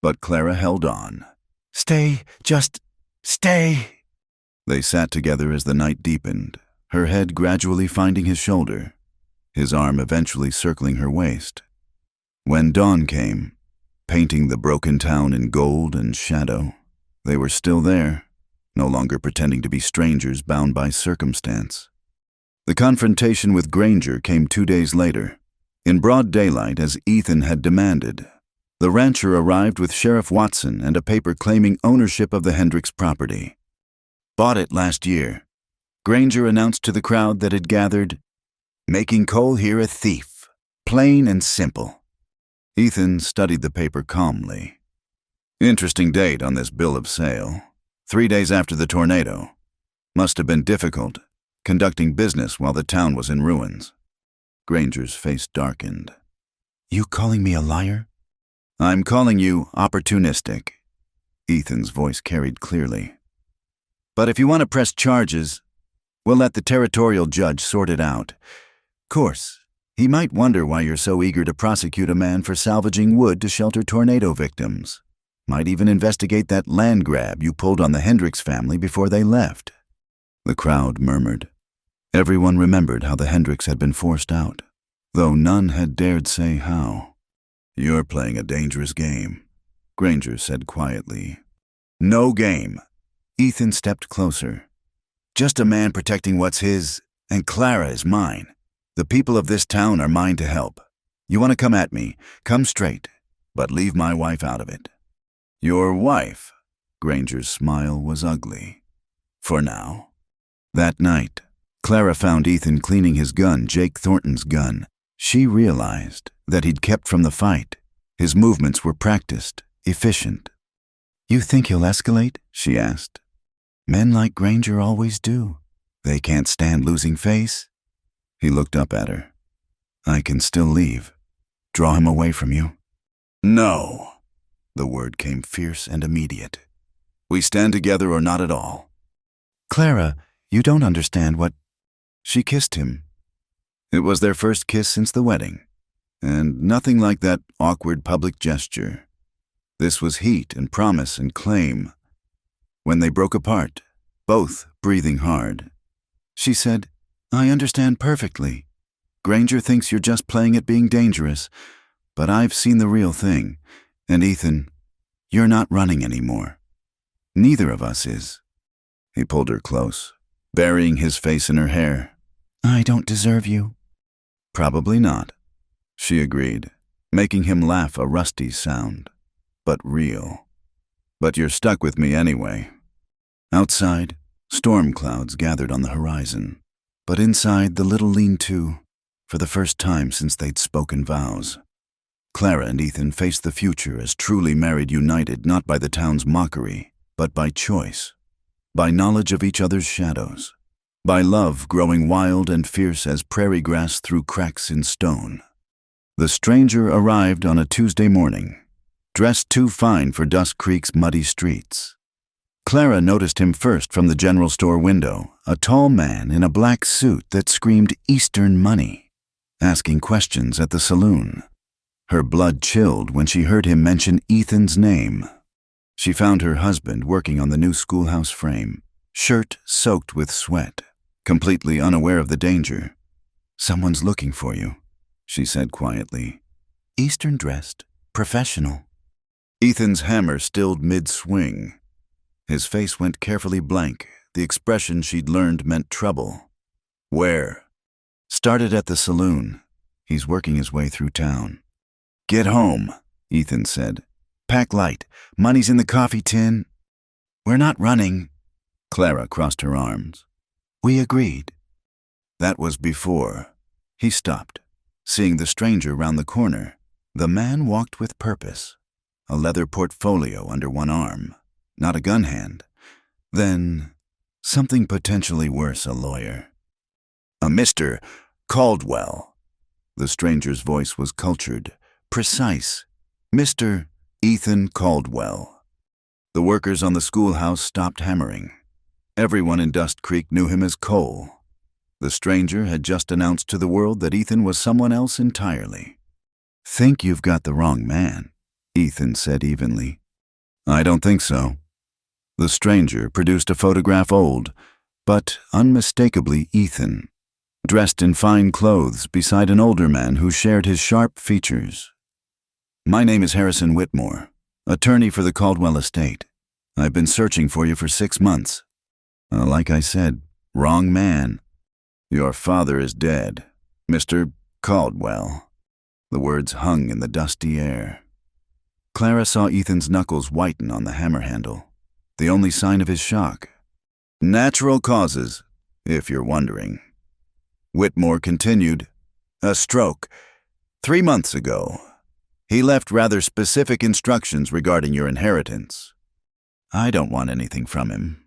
But Clara held on. Stay, just stay. They sat together as the night deepened, her head gradually finding his shoulder, his arm eventually circling her waist. When dawn came, painting the broken town in gold and shadow, they were still there, no longer pretending to be strangers bound by circumstance. The confrontation with Granger came 2 days later. In broad daylight, as Ethan had demanded, the rancher arrived with Sheriff Watson and a paper claiming ownership of the Hendricks property. Bought it last year. Granger announced to the crowd that had gathered, making Cole here a thief, plain and simple. Ethan studied the paper calmly. Interesting date on this bill of sale. 3 days after the tornado. Must have been difficult, conducting business while the town was in ruins. Granger's face darkened. You calling me a liar? I'm calling you opportunistic. Ethan's voice carried clearly. But if you want to press charges, we'll let the territorial judge sort it out. Course, he might wonder why you're so eager to prosecute a man for salvaging wood to shelter tornado victims. Might even investigate that land grab you pulled on the Hendricks family before they left. The crowd murmured. Everyone remembered how the Hendricks had been forced out, though none had dared say how. You're playing a dangerous game, Granger said quietly. No game. Ethan stepped closer. Just a man protecting what's his, and Clara is mine. The people of this town are mine to help. You want to come at me, come straight, but leave my wife out of it. Your wife? Granger's smile was ugly. For now. That night, Clara found Ethan cleaning his gun, Jake Thornton's gun. She realized that he'd kept from the fight. His movements were practiced, efficient. You think he'll escalate? She asked. Men like Granger always do. They can't stand losing face. He looked up at her. I can still leave. Draw him away from you. No. The word came fierce and immediate. We stand together or not at all. Clara, you don't understand what... She kissed him. It was their first kiss since the wedding, and nothing like that awkward public gesture. This was heat and promise and claim. When they broke apart, both breathing hard, she said, I understand perfectly. Granger thinks you're just playing at being dangerous, but I've seen the real thing. And Ethan, you're not running anymore. Neither of us is. He pulled her close, burying his face in her hair. I don't deserve you. Probably not, she agreed, making him laugh a rusty sound, but real. But you're stuck with me anyway. Outside, storm clouds gathered on the horizon. But inside the little lean-to, for the first time since they'd spoken vows, Clara and Ethan faced the future as truly married, united not by the town's mockery, but by choice, by knowledge of each other's shadows, by love growing wild and fierce as prairie grass through cracks in stone. The stranger arrived on a Tuesday morning, dressed too fine for Dust Creek's muddy streets. Clara noticed him first from the general store window, a tall man in a black suit that screamed Eastern money, asking questions at the saloon. Her blood chilled when she heard him mention Ethan's name. She found her husband working on the new schoolhouse frame, shirt soaked with sweat, completely unaware of the danger. "Someone's looking for you," she said quietly. "Eastern dressed, professional." Ethan's hammer stilled mid-swing. His face went carefully blank. The expression she'd learned meant trouble. "Where?" "Started at the saloon. He's working his way through town." "Get home," Ethan said. "Pack light. Money's in the coffee tin." "We're not running." Clara crossed her arms. "We agreed." That was before. He stopped, seeing the stranger round the corner. The man walked with purpose, a leather portfolio under one arm, not a gun hand. Then, something potentially worse, a lawyer. "A Mr. Caldwell." The stranger's voice was cultured, precise. "Mr. Ethan Caldwell." The workers on the schoolhouse stopped hammering. Everyone in Dust Creek knew him as Cole. The stranger had just announced to the world that Ethan was someone else entirely. "Think you've got the wrong man," Ethan said evenly. "I don't think so." The stranger produced a photograph, old, but unmistakably Ethan, dressed in fine clothes beside an older man who shared his sharp features. "My name is Harrison Whitmore, attorney for the Caldwell estate. I've been searching for you for 6 months. Like I said, wrong man. Your father is dead, Mr. Caldwell." The words hung in the dusty air. Clara saw Ethan's knuckles whiten on the hammer handle, the only sign of his shock. "Natural causes, if you're wondering." Whitmore continued. "A stroke. 3 months ago. He left rather specific instructions regarding your inheritance. I don't want anything from him.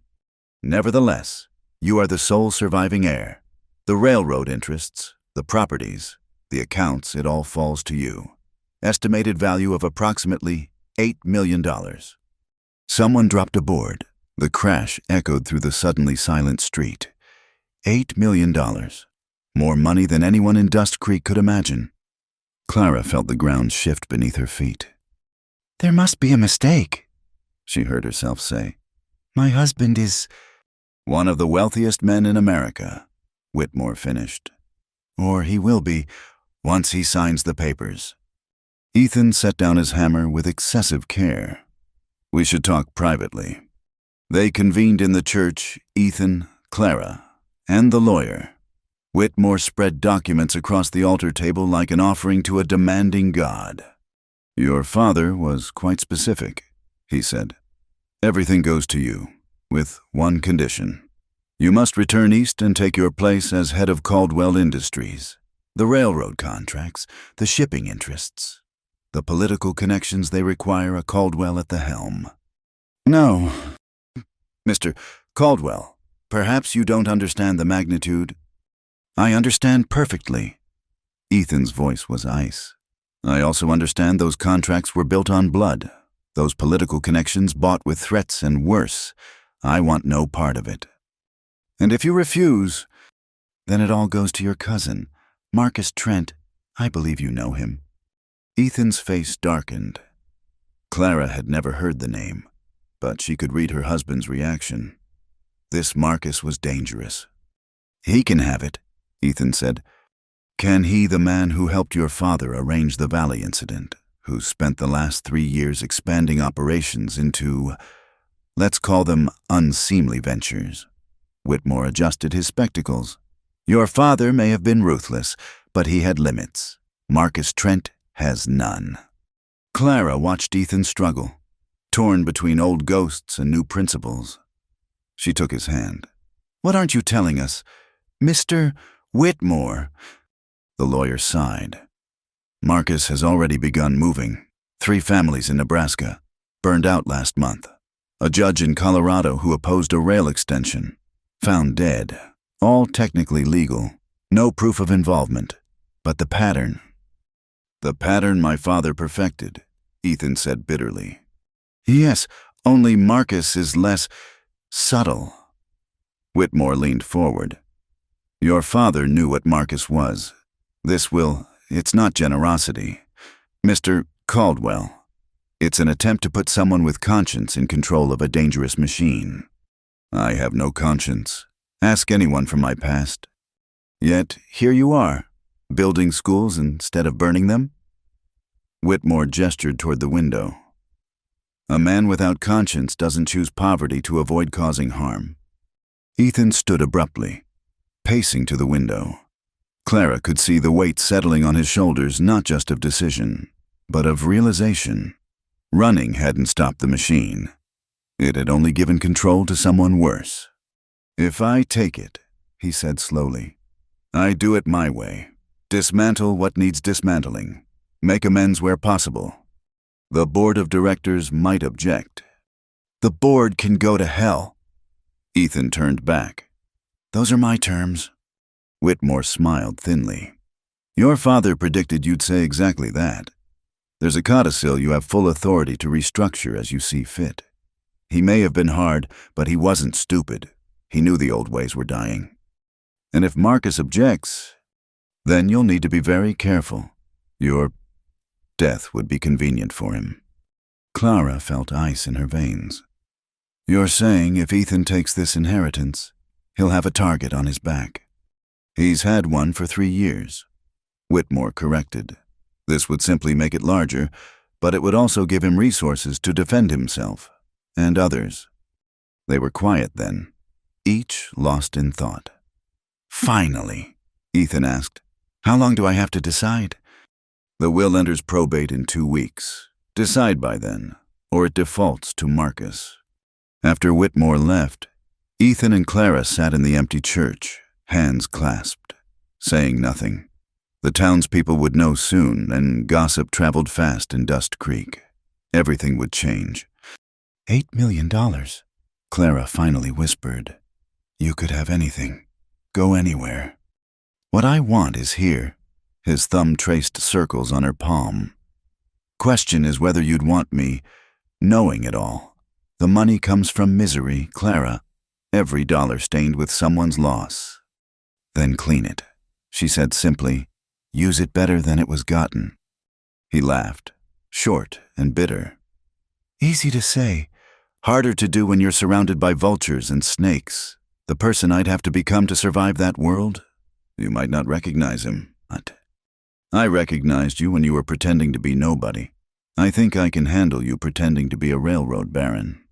Nevertheless, you are the sole surviving heir. The railroad interests, the properties, the accounts, it all falls to you. Estimated value of approximately $8 million. Someone dropped a board. The crash echoed through the suddenly silent street. $8 million. More money than anyone in Dust Creek could imagine. Clara felt the ground shift beneath her feet. "There must be a mistake," she heard herself say. "My husband is—" "One of the wealthiest men in America," Whitmore finished. "Or he will be, once he signs the papers." Ethan set down his hammer with excessive care. "We should talk privately." They convened in the church, Ethan, Clara, and the lawyer. Whitmore spread documents across the altar table like an offering to a demanding God. "Your father was quite specific," he said. "Everything goes to you, with one condition. You must return east and take your place as head of Caldwell Industries. The railroad contracts, the shipping interests, the political connections they require a Caldwell at the helm." "No, Mr. Caldwell, perhaps you don't understand the magnitude." "I understand perfectly." Ethan's voice was ice. "I also understand those contracts were built on blood, those political connections bought with threats and worse. I want no part of it. And if you refuse, then it all goes to your cousin, Marcus Trent. I believe you know him." Ethan's face darkened. Clara had never heard the name, but she could read her husband's reaction. This Marcus was dangerous. "He can have it," Ethan said. "Can he, the man who helped your father arrange the Valley incident, who spent the last 3 years expanding operations into, let's call them unseemly ventures?" Whitmore adjusted his spectacles. "Your father may have been ruthless, but he had limits. Marcus Trent has none." Clara watched Ethan struggle, torn between old ghosts and new principles. She took his hand. "What aren't you telling us? Mr. Whitmore. The lawyer sighed. Marcus has already begun moving. 3 families in Nebraska. Burned out last month. A judge in Colorado who opposed a rail extension. Found dead. All technically legal. No proof of involvement. But the pattern. The pattern my father perfected, Ethan said bitterly. Yes, only Marcus is less subtle. Whitmore leaned forward. Your father knew what Marcus was. It's not generosity. Mr. Caldwell, it's an attempt to put someone with conscience in control of a dangerous machine. I have no conscience. Ask anyone from my past. Yet, here you are, building schools instead of burning them? Whitmore gestured toward the window. A man without conscience doesn't choose poverty to avoid causing harm. Ethan stood abruptly, pacing to the window. Clara could see the weight settling on his shoulders, not just of decision, but of realization. Running hadn't stopped the machine. It had only given control to someone worse. If I take it, he said slowly, I do it my way. Dismantle what needs dismantling. Make amends where possible. The board of directors might object. The board can go to hell. Ethan turned back. Those are my terms. Whitmore smiled thinly. Your father predicted you'd say exactly that. There's a codicil you have full authority to restructure as you see fit. He may have been hard, but he wasn't stupid. He knew the old ways were dying. And if Marcus objects, then you'll need to be very careful. Your death would be convenient for him. Clara felt ice in her veins. You're saying if Ethan takes this inheritance, he'll have a target on his back. He's had one for 3 years. Whitmore corrected. This would simply make it larger, but it would also give him resources to defend himself and others. They were quiet then, each lost in thought. Finally, Ethan asked, how long do I have to decide? The will enters probate in 2 weeks. Decide by then, or it defaults to Marcus. After Whitmore left, Ethan and Clara sat in the empty church, hands clasped, saying nothing. The townspeople would know soon, and gossip traveled fast in Dust Creek. Everything would change. $8 million, Clara finally whispered. You could have anything. Go anywhere. What I want is here. His thumb traced circles on her palm. Question is whether you'd want me knowing it all. The money comes from misery, Clara. Every dollar stained with someone's loss. Then clean it, she said simply. Use it better than it was gotten. He laughed, short and bitter. Easy to say, harder to do when you're surrounded by vultures and snakes. The person I'd have to become to survive that world? You might not recognize him, but I recognized you when you were pretending to be nobody. I think I can handle you pretending to be a railroad baron.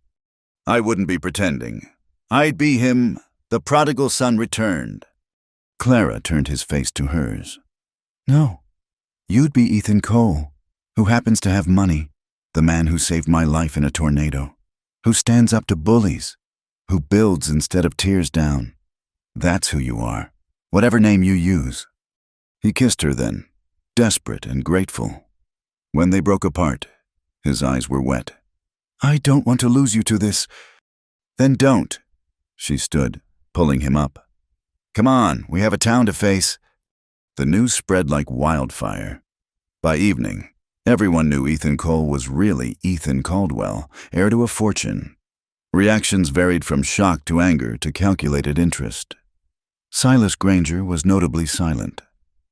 I wouldn't be pretending. I'd be him, the prodigal son returned. Clara turned his face to hers. No, you'd be Ethan Cole, who happens to have money, the man who saved my life in a tornado, who stands up to bullies, who builds instead of tears down. That's who you are, whatever name you use. He kissed her then, desperate and grateful. When they broke apart, his eyes were wet. I don't want to lose you to this. Then don't. She stood, pulling him up. Come on, we have a town to face. The news spread like wildfire. By evening, everyone knew Ethan Cole was really Ethan Caldwell, heir to a fortune. Reactions varied from shock to anger to calculated interest. Silas Granger was notably silent.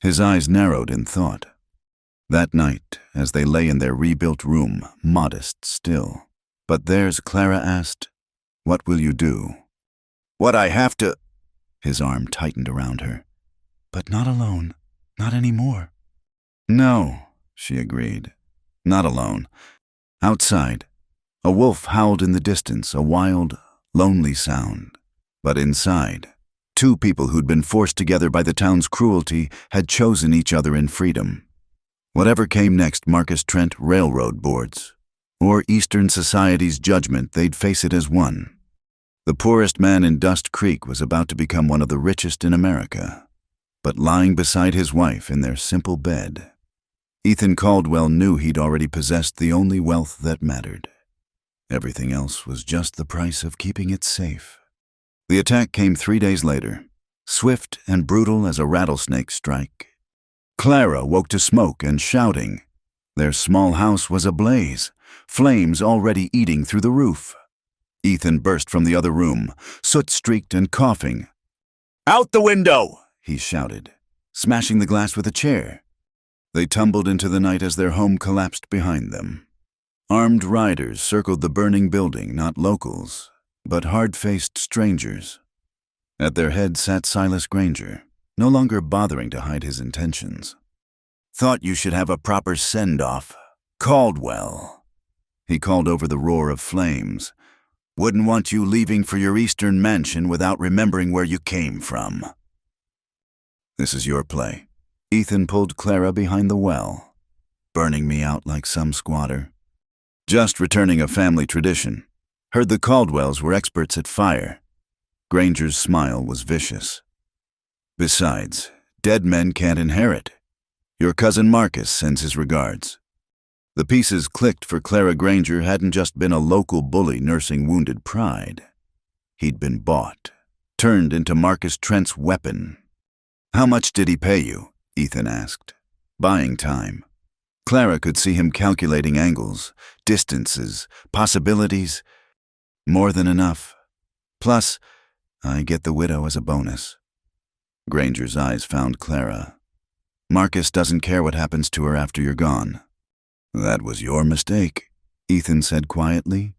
His eyes narrowed in thought. That night, as they lay in their rebuilt room, modest still. But theirs, Clara asked, What will you do? What I have to... His arm tightened around her. But not alone. Not anymore. No, she agreed. Not alone. Outside, a wolf howled in the distance, a wild, lonely sound. But inside, 2 people who'd been forced together by the town's cruelty had chosen each other in freedom. Whatever came next, Marcus Trent railroad boards, or Eastern society's judgment, they'd face it as one. The poorest man in Dust Creek was about to become one of the richest in America, but lying beside his wife in their simple bed, Ethan Caldwell knew he'd already possessed the only wealth that mattered. Everything else was just the price of keeping it safe. The attack came 3 days later, swift and brutal as a rattlesnake strike. Clara woke to smoke and shouting. Their small house was ablaze, flames already eating through the roof. Ethan burst from the other room, soot-streaked and coughing. "Out the window!" he shouted, smashing the glass with a chair. They tumbled into the night as their home collapsed behind them. Armed riders circled the burning building, not locals, but hard-faced strangers. At their head sat Silas Granger, no longer bothering to hide his intentions. "Thought you should have a proper send-off. Caldwell," he called over the roar of flames. "Wouldn't want you leaving for your eastern mansion without remembering where you came from." "This is your play." Ethan pulled Clara behind the well. "Burning me out like some squatter." "Just returning a family tradition. Heard the Caldwells were experts at fire." Granger's smile was vicious. "Besides, dead men can't inherit. Your cousin Marcus sends his regards." The pieces clicked, for Clara Granger hadn't just been a local bully nursing wounded pride. He'd been bought, turned into Marcus Trent's weapon. "How much did he pay you?" Ethan asked. Buying time. Clara could see him calculating angles, distances, possibilities. "More than enough. Plus, I get the widow as a bonus." Granger's eyes found Clara. "Marcus doesn't care what happens to her after you're gone." "That was your mistake," Ethan said quietly.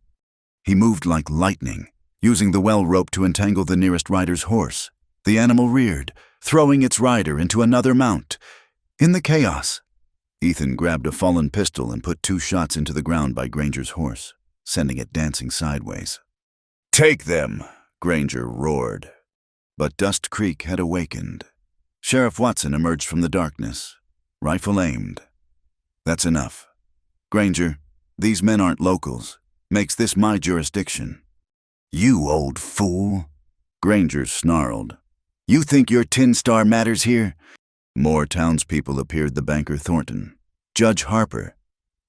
He moved like lightning, using the well rope to entangle the nearest rider's horse. The animal reared, throwing its rider into another mount. In the chaos, Ethan grabbed a fallen pistol and put 2 shots into the ground by Granger's horse, sending it dancing sideways. "Take them!" Granger roared. But Dust Creek had awakened. Sheriff Watson emerged from the darkness, rifle aimed. "That's enough. Granger, these men aren't locals. Makes this my jurisdiction." "You old fool," Granger snarled. "You think your tin star matters here?" More townspeople appeared: the banker Thornton, Judge Harper,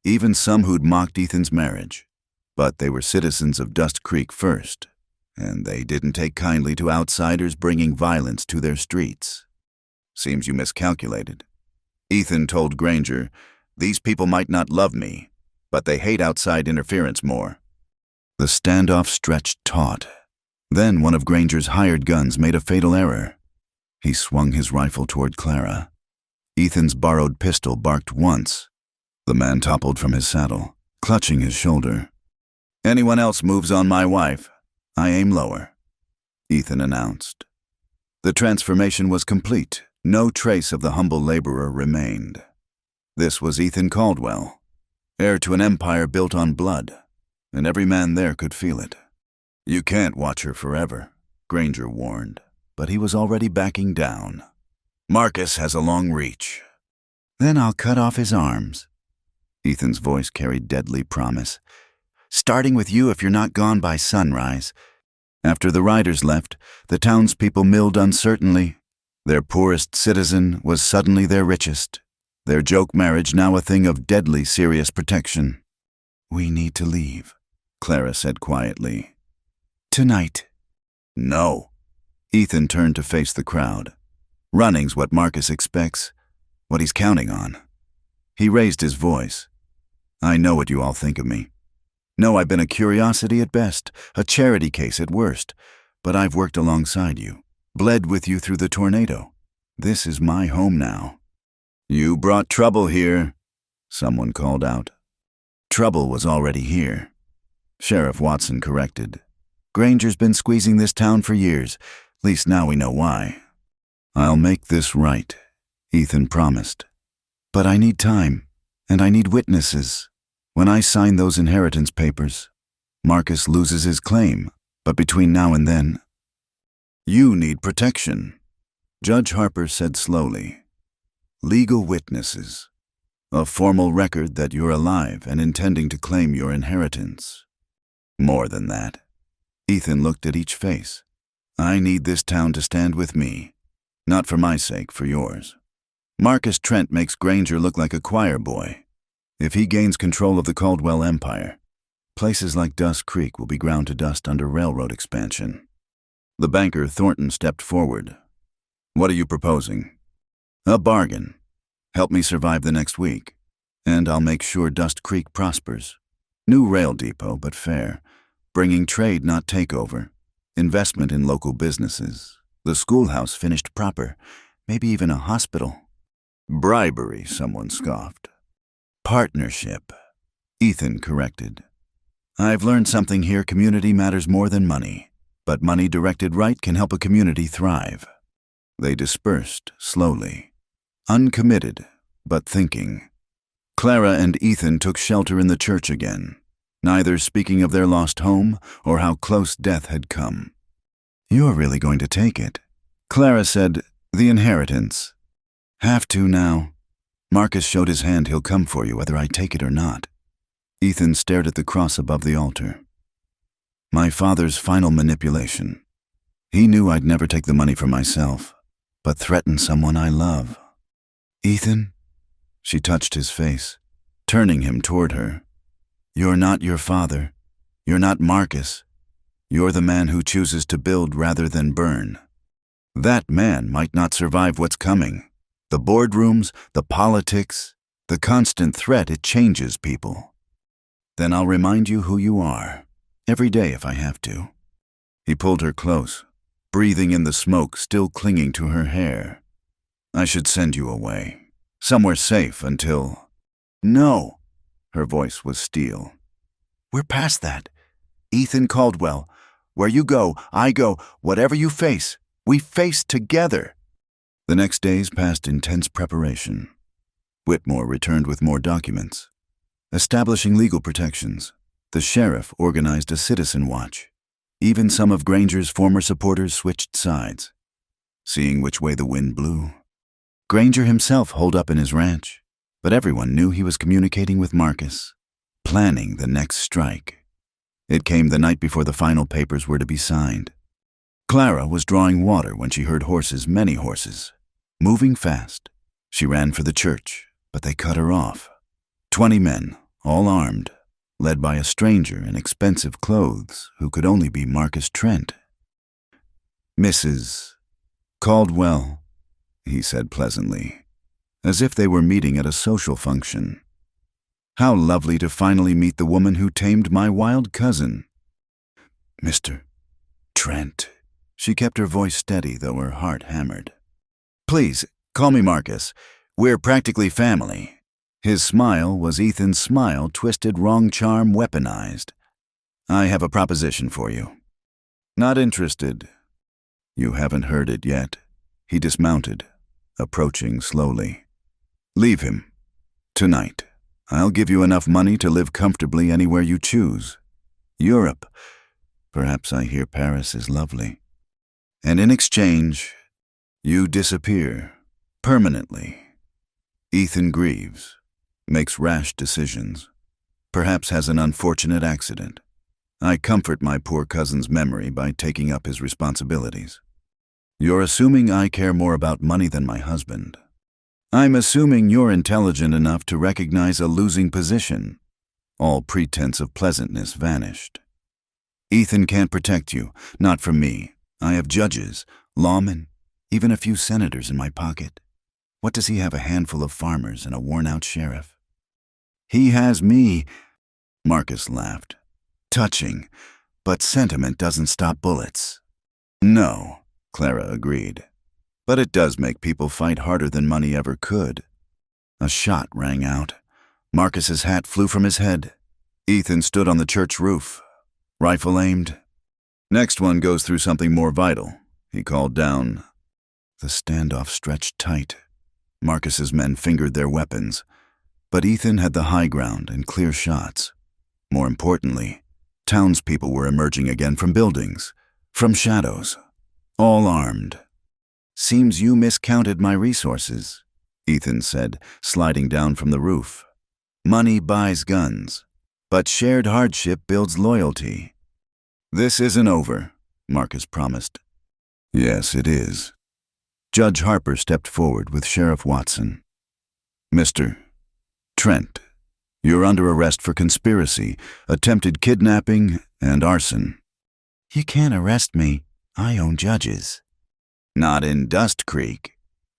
even some who'd mocked Ethan's marriage. But they were citizens of Dust Creek first, and they didn't take kindly to outsiders bringing violence to their streets. "Seems you miscalculated." Ethan told Granger, "These people might not love me, but they hate outside interference more." The standoff stretched taut. Then one of Granger's hired guns made a fatal error. He swung his rifle toward Clara. Ethan's borrowed pistol barked once. The man toppled from his saddle, clutching his shoulder. "Anyone else moves on my wife, I aim lower," Ethan announced. The transformation was complete. No trace of the humble laborer remained. This was Ethan Caldwell, heir to an empire built on blood, and every man there could feel it. "You can't watch her forever," Granger warned, but he was already backing down. "Marcus has a long reach." "Then I'll cut off his arms." Ethan's voice carried deadly promise. "Starting with you if you're not gone by sunrise." After the riders left, the townspeople milled uncertainly. Their poorest citizen was suddenly their richest, their joke marriage now a thing of deadly serious protection. "We need to leave," Clara said quietly. "Tonight." "No." Ethan turned to face the crowd. "Running's what Marcus expects, what he's counting on." He raised his voice. "I know what you all think of me. No, I've been a curiosity at best, a charity case at worst, but I've worked alongside you, bled with you through the tornado. This is my home now." "You brought trouble here," someone called out. "Trouble was already here," Sheriff Watson corrected. "Granger's been squeezing this town for years. At least now we know why." "I'll make this right," Ethan promised. "But I need time, and I need witnesses. When I sign those inheritance papers, Marcus loses his claim, but between now and then—" "You need protection," Judge Harper said slowly. "Legal witnesses. A formal record that you're alive and intending to claim your inheritance. More than that." Ethan looked at each face. I need this town to stand with me. Not for my sake, for yours. Marcus Trent makes Granger look like a choir boy. If he gains control of the Caldwell Empire, places like Dust Creek will be ground to dust under railroad expansion. The banker, Thornton, stepped forward. What are you proposing? A bargain. Help me survive the next week, and I'll make sure Dust Creek prospers. New rail depot, but fair. Bringing trade, not takeover. Investment in local businesses. The schoolhouse finished proper. Maybe even a hospital. Bribery, someone scoffed. Partnership, Ethan corrected. I've learned something here. Community matters more than money, but money directed right can help a community thrive. They dispersed slowly, uncommitted, but thinking. Clara and Ethan took shelter in the church again, neither speaking of their lost home or how close death had come. You're really going to take it? Clara said, the inheritance. Have to now. Marcus showed his hand. He'll come for you whether I take it or not. Ethan stared at the cross above the altar. My father's final manipulation. He knew I'd never take the money for myself, but threaten someone I love. Ethan? She touched his face, turning him toward her. You're not your father. You're not Marcus. You're the man who chooses to build rather than burn. That man might not survive what's coming. The boardrooms, the politics, the constant threat, it changes people. Then I'll remind you who you are, every day if I have to. He pulled her close, breathing in the smoke still clinging to her hair. I should send you away, somewhere safe until... No, her voice was steel. We're past that. Ethan Caldwell, where you go, I go, whatever you face, we face together. The next days passed intense preparation. Whitmore returned with more documents. Establishing legal protections, the sheriff organized a citizen watch. Even some of Granger's former supporters switched sides, seeing which way the wind blew. Granger himself holed up in his ranch, but everyone knew he was communicating with Marcus, planning the next strike. It came the night before the final papers were to be signed. Clara was drawing water when she heard horses, many horses, moving fast. She ran for the church, but they cut her off. 20 men, all armed, led by a stranger in expensive clothes who could only be Marcus Trent. Mrs. Caldwell, he said pleasantly, as if they were meeting at a social function. How lovely to finally meet the woman who tamed my wild cousin. Mr. Trent. She kept her voice steady, though her heart hammered. Please, call me Marcus. We're practically family. His smile was Ethan's smile, twisted, wrong charm, weaponized. I have a proposition for you. Not interested. You haven't heard it yet. He dismounted, approaching slowly. Leave him. Tonight. I'll give you enough money to live comfortably anywhere you choose. Europe. Perhaps I hear Paris is lovely. And in exchange, you disappear. Permanently. Ethan grieves. Makes rash decisions. Perhaps has an unfortunate accident. I comfort my poor cousin's memory by taking up his responsibilities. You're assuming I care more about money than my husband. I'm assuming you're intelligent enough to recognize a losing position. All pretense of pleasantness vanished. Ethan can't protect you, not from me. I have judges, lawmen, even a few senators in my pocket. What does he have? A handful of farmers and a worn-out sheriff? He has me. Marcus laughed. Touching, but sentiment doesn't stop bullets. No, Clara agreed. But it does make people fight harder than money ever could. A shot rang out. Marcus's hat flew from his head. Ethan stood on the church roof, rifle aimed. Next one goes through something more vital, he called down. The standoff stretched tight. Marcus's men fingered their weapons, but Ethan had the high ground and clear shots. More importantly, townspeople were emerging again from buildings, from shadows, all armed. Seems you miscounted my resources, Ethan said, sliding down from the roof. Money buys guns, but shared hardship builds loyalty. This isn't over, Marcus promised. Yes, it is. Judge Harper stepped forward with Sheriff Watson. Mr. Trent, you're under arrest for conspiracy, attempted kidnapping, and arson. You can't arrest me. I own judges. Not in Dust Creek,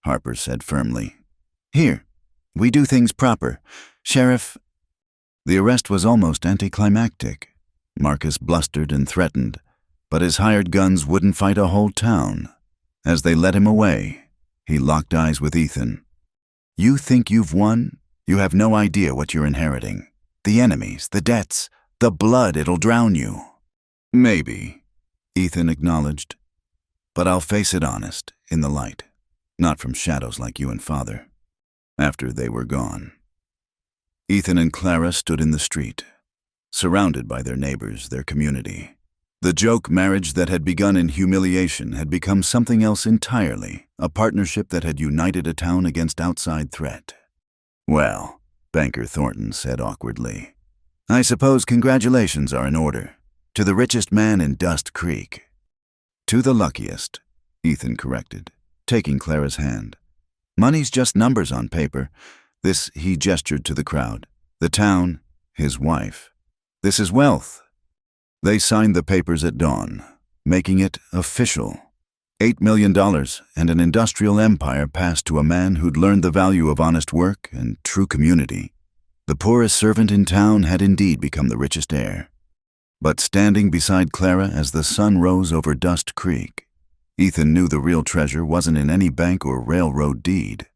Harper said firmly. Here, we do things proper. Sheriff. The arrest was almost anticlimactic. Marcus blustered and threatened, but his hired guns wouldn't fight a whole town. As they led him away, he locked eyes with Ethan. You think you've won? You have no idea what you're inheriting. The enemies, the debts, the blood it'll drown you. Maybe, Ethan acknowledged. But I'll face it honest, in the light, not from shadows like you and Father. After they were gone. Ethan and Clara stood in the street, surrounded by their neighbors, their community. The joke marriage that had begun in humiliation had become something else entirely, a partnership that had united a town against outside threat. Well, Banker Thornton said awkwardly, I suppose congratulations are in order. To the richest man in Dust Creek. To the luckiest, Ethan corrected, taking Clara's hand. Money's just numbers on paper. This, he gestured to the crowd. The town, his wife. This is wealth. They signed the papers at dawn, making it official. $8 million and an industrial empire passed to a man who'd learned the value of honest work and true community. The poorest servant in town had indeed become the richest heir. But standing beside Clara as the sun rose over Dust Creek, Ethan knew the real treasure wasn't in any bank or railroad deed.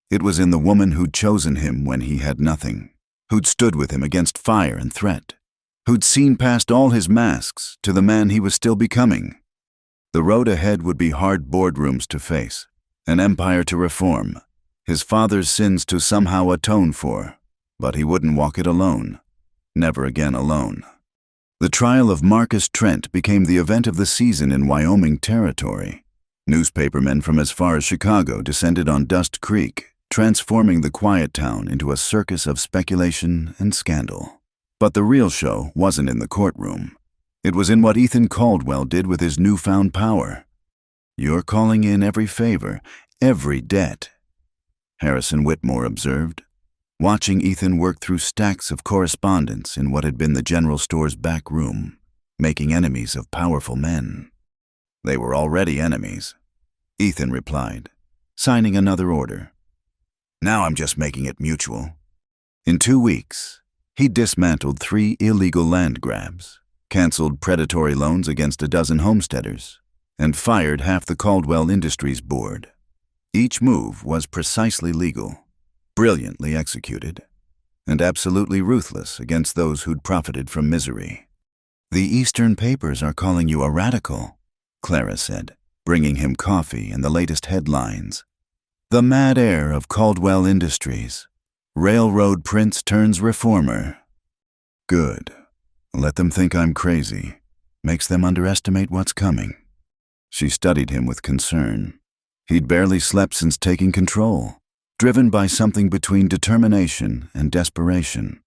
It was in the woman who'd chosen him when he had nothing, who'd stood with him against fire and threat, who'd seen past all his masks to the man he was still becoming. The road ahead would be hard boardrooms to face, an empire to reform, his father's sins to somehow atone for, but he wouldn't walk it alone, never again alone. The trial of Marcus Trent became the event of the season in Wyoming territory. Newspapermen from as far as Chicago descended on Dust Creek, transforming the quiet town into a circus of speculation and scandal. But the real show wasn't in the courtroom. It was in what Ethan Caldwell did with his newfound power. You're calling in every favor, every debt, Harrison Whitmore observed, watching Ethan work through stacks of correspondence in what had been the general store's back room, making enemies of powerful men. They were already enemies, Ethan replied, signing another order. Now I'm just making it mutual. In 2 weeks, he dismantled 3 illegal land grabs, canceled predatory loans against a dozen homesteaders, and fired half the Caldwell Industries board. Each move was precisely legal, brilliantly executed, and absolutely ruthless against those who'd profited from misery. The Eastern papers are calling you a radical, Clara said, bringing him coffee and the latest headlines. The mad heir of Caldwell Industries. Railroad prince turns reformer. Good. Let them think I'm crazy. Makes them underestimate what's coming. She studied him with concern. He'd barely slept since taking control, driven by something between determination and desperation.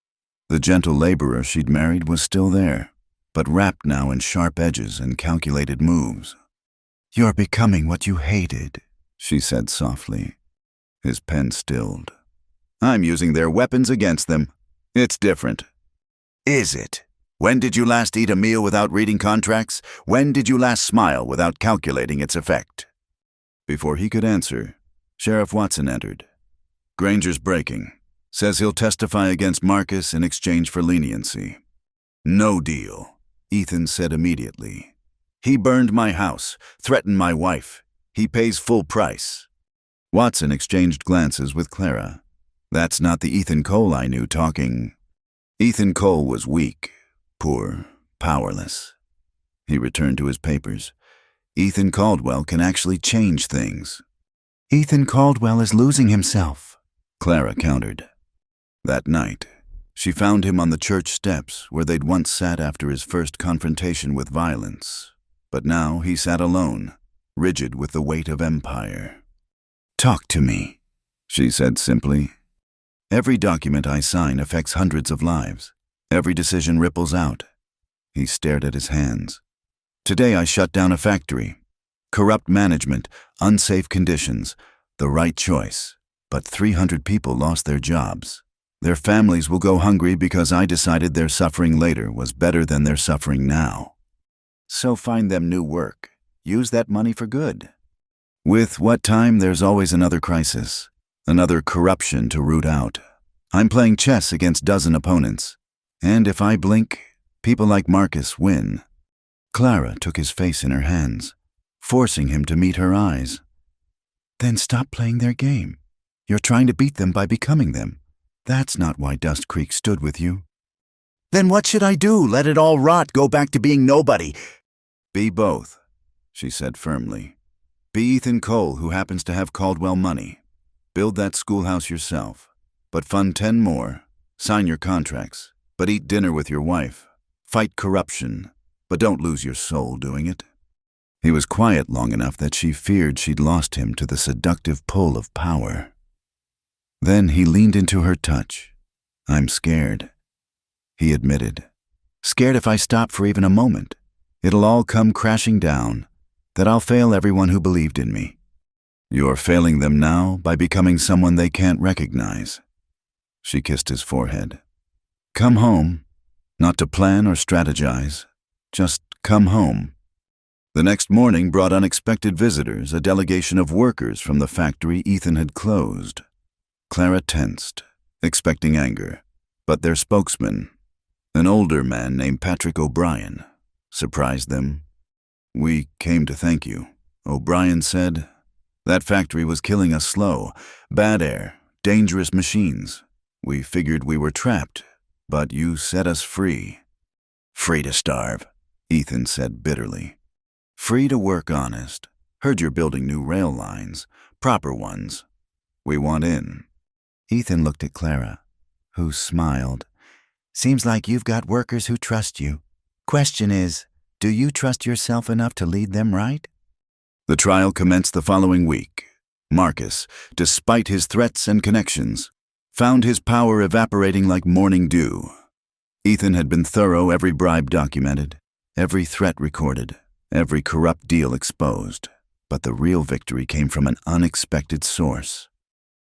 The gentle laborer she'd married was still there, but wrapped now in sharp edges and calculated moves. You're becoming what you hated, she said softly. His pen stilled. I'm using their weapons against them. It's different. Is it? When did you last eat a meal without reading contracts? When did you last smile without calculating its effect? Before he could answer, Sheriff Watson entered. Granger's breaking. Says he'll testify against Marcus in exchange for leniency. No deal, Ethan said immediately. He burned my house, threatened my wife. He pays full price. Watson exchanged glances with Clara. That's not the Ethan Cole I knew talking. Ethan Cole was weak, poor, powerless. He returned to his papers. Ethan Caldwell can actually change things. Ethan Caldwell is losing himself, Clara countered. That night, she found him on the church steps where they'd once sat after his first confrontation with violence. But now he sat alone, rigid with the weight of empire. Talk to me, she said simply. Every document I sign affects hundreds of lives. Every decision ripples out. He stared at his hands, Today I shut down a factory. Corrupt management, unsafe conditions, the right choice. But 300 people lost their jobs. Their families will go hungry because I decided their suffering later was better than their suffering now. So find them new work. Use that money for good. With what time, there's always another crisis, another corruption to root out. I'm playing chess against dozen opponents. And if I blink, people like Marcus win. Clara took his face in her hands, forcing him to meet her eyes. Then stop playing their game. You're trying to beat them by becoming them. That's not why Dust Creek stood with you. Then what should I do? Let it all rot, go back to being nobody? Be both, she said firmly. Be Ethan Cole, who happens to have Caldwell money. Build that schoolhouse yourself, but fund 10 more. Sign your contracts, but eat dinner with your wife. Fight corruption, but don't lose your soul doing it. He was quiet long enough that she feared she'd lost him to the seductive pull of power. Then he leaned into her touch. I'm scared, he admitted. Scared if I stop for even a moment, it'll all come crashing down, that I'll fail everyone who believed in me. You're failing them now by becoming someone they can't recognize. She kissed his forehead. Come home, not to plan or strategize, just come home. The next morning brought unexpected visitors, a delegation of workers from the factory Ethan had closed. Clara tensed, expecting anger, but their spokesman, an older man named Patrick O'Brien, surprised them. We came to thank you, O'Brien said. That factory was killing us slow, bad air, dangerous machines. We figured we were trapped, but you set us free. Free to starve, Ethan said bitterly. Free to work honest. Heard you're building new rail lines, proper ones. We want in. Ethan looked at Clara, who smiled. Seems like you've got workers who trust you. Question is, do you trust yourself enough to lead them right? The trial commenced the following week. Marcus, despite his threats and connections, found his power evaporating like morning dew. Ethan had been thorough, every bribe documented, every threat recorded, every corrupt deal exposed. But the real victory came from an unexpected source.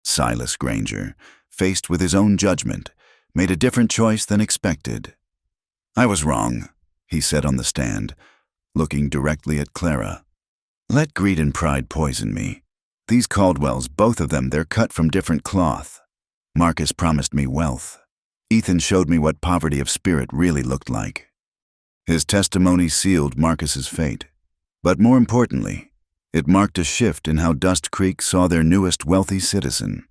Silas Granger, faced with his own judgment, made a different choice than expected. I was wrong, he said on the stand, looking directly at Clara. Let greed and pride poison me. These Caldwells, both of them, they're cut from different cloth. Marcus promised me wealth. Ethan showed me what poverty of spirit really looked like. His testimony sealed Marcus's fate. But more importantly, it marked a shift in how Dust Creek saw their newest wealthy citizen,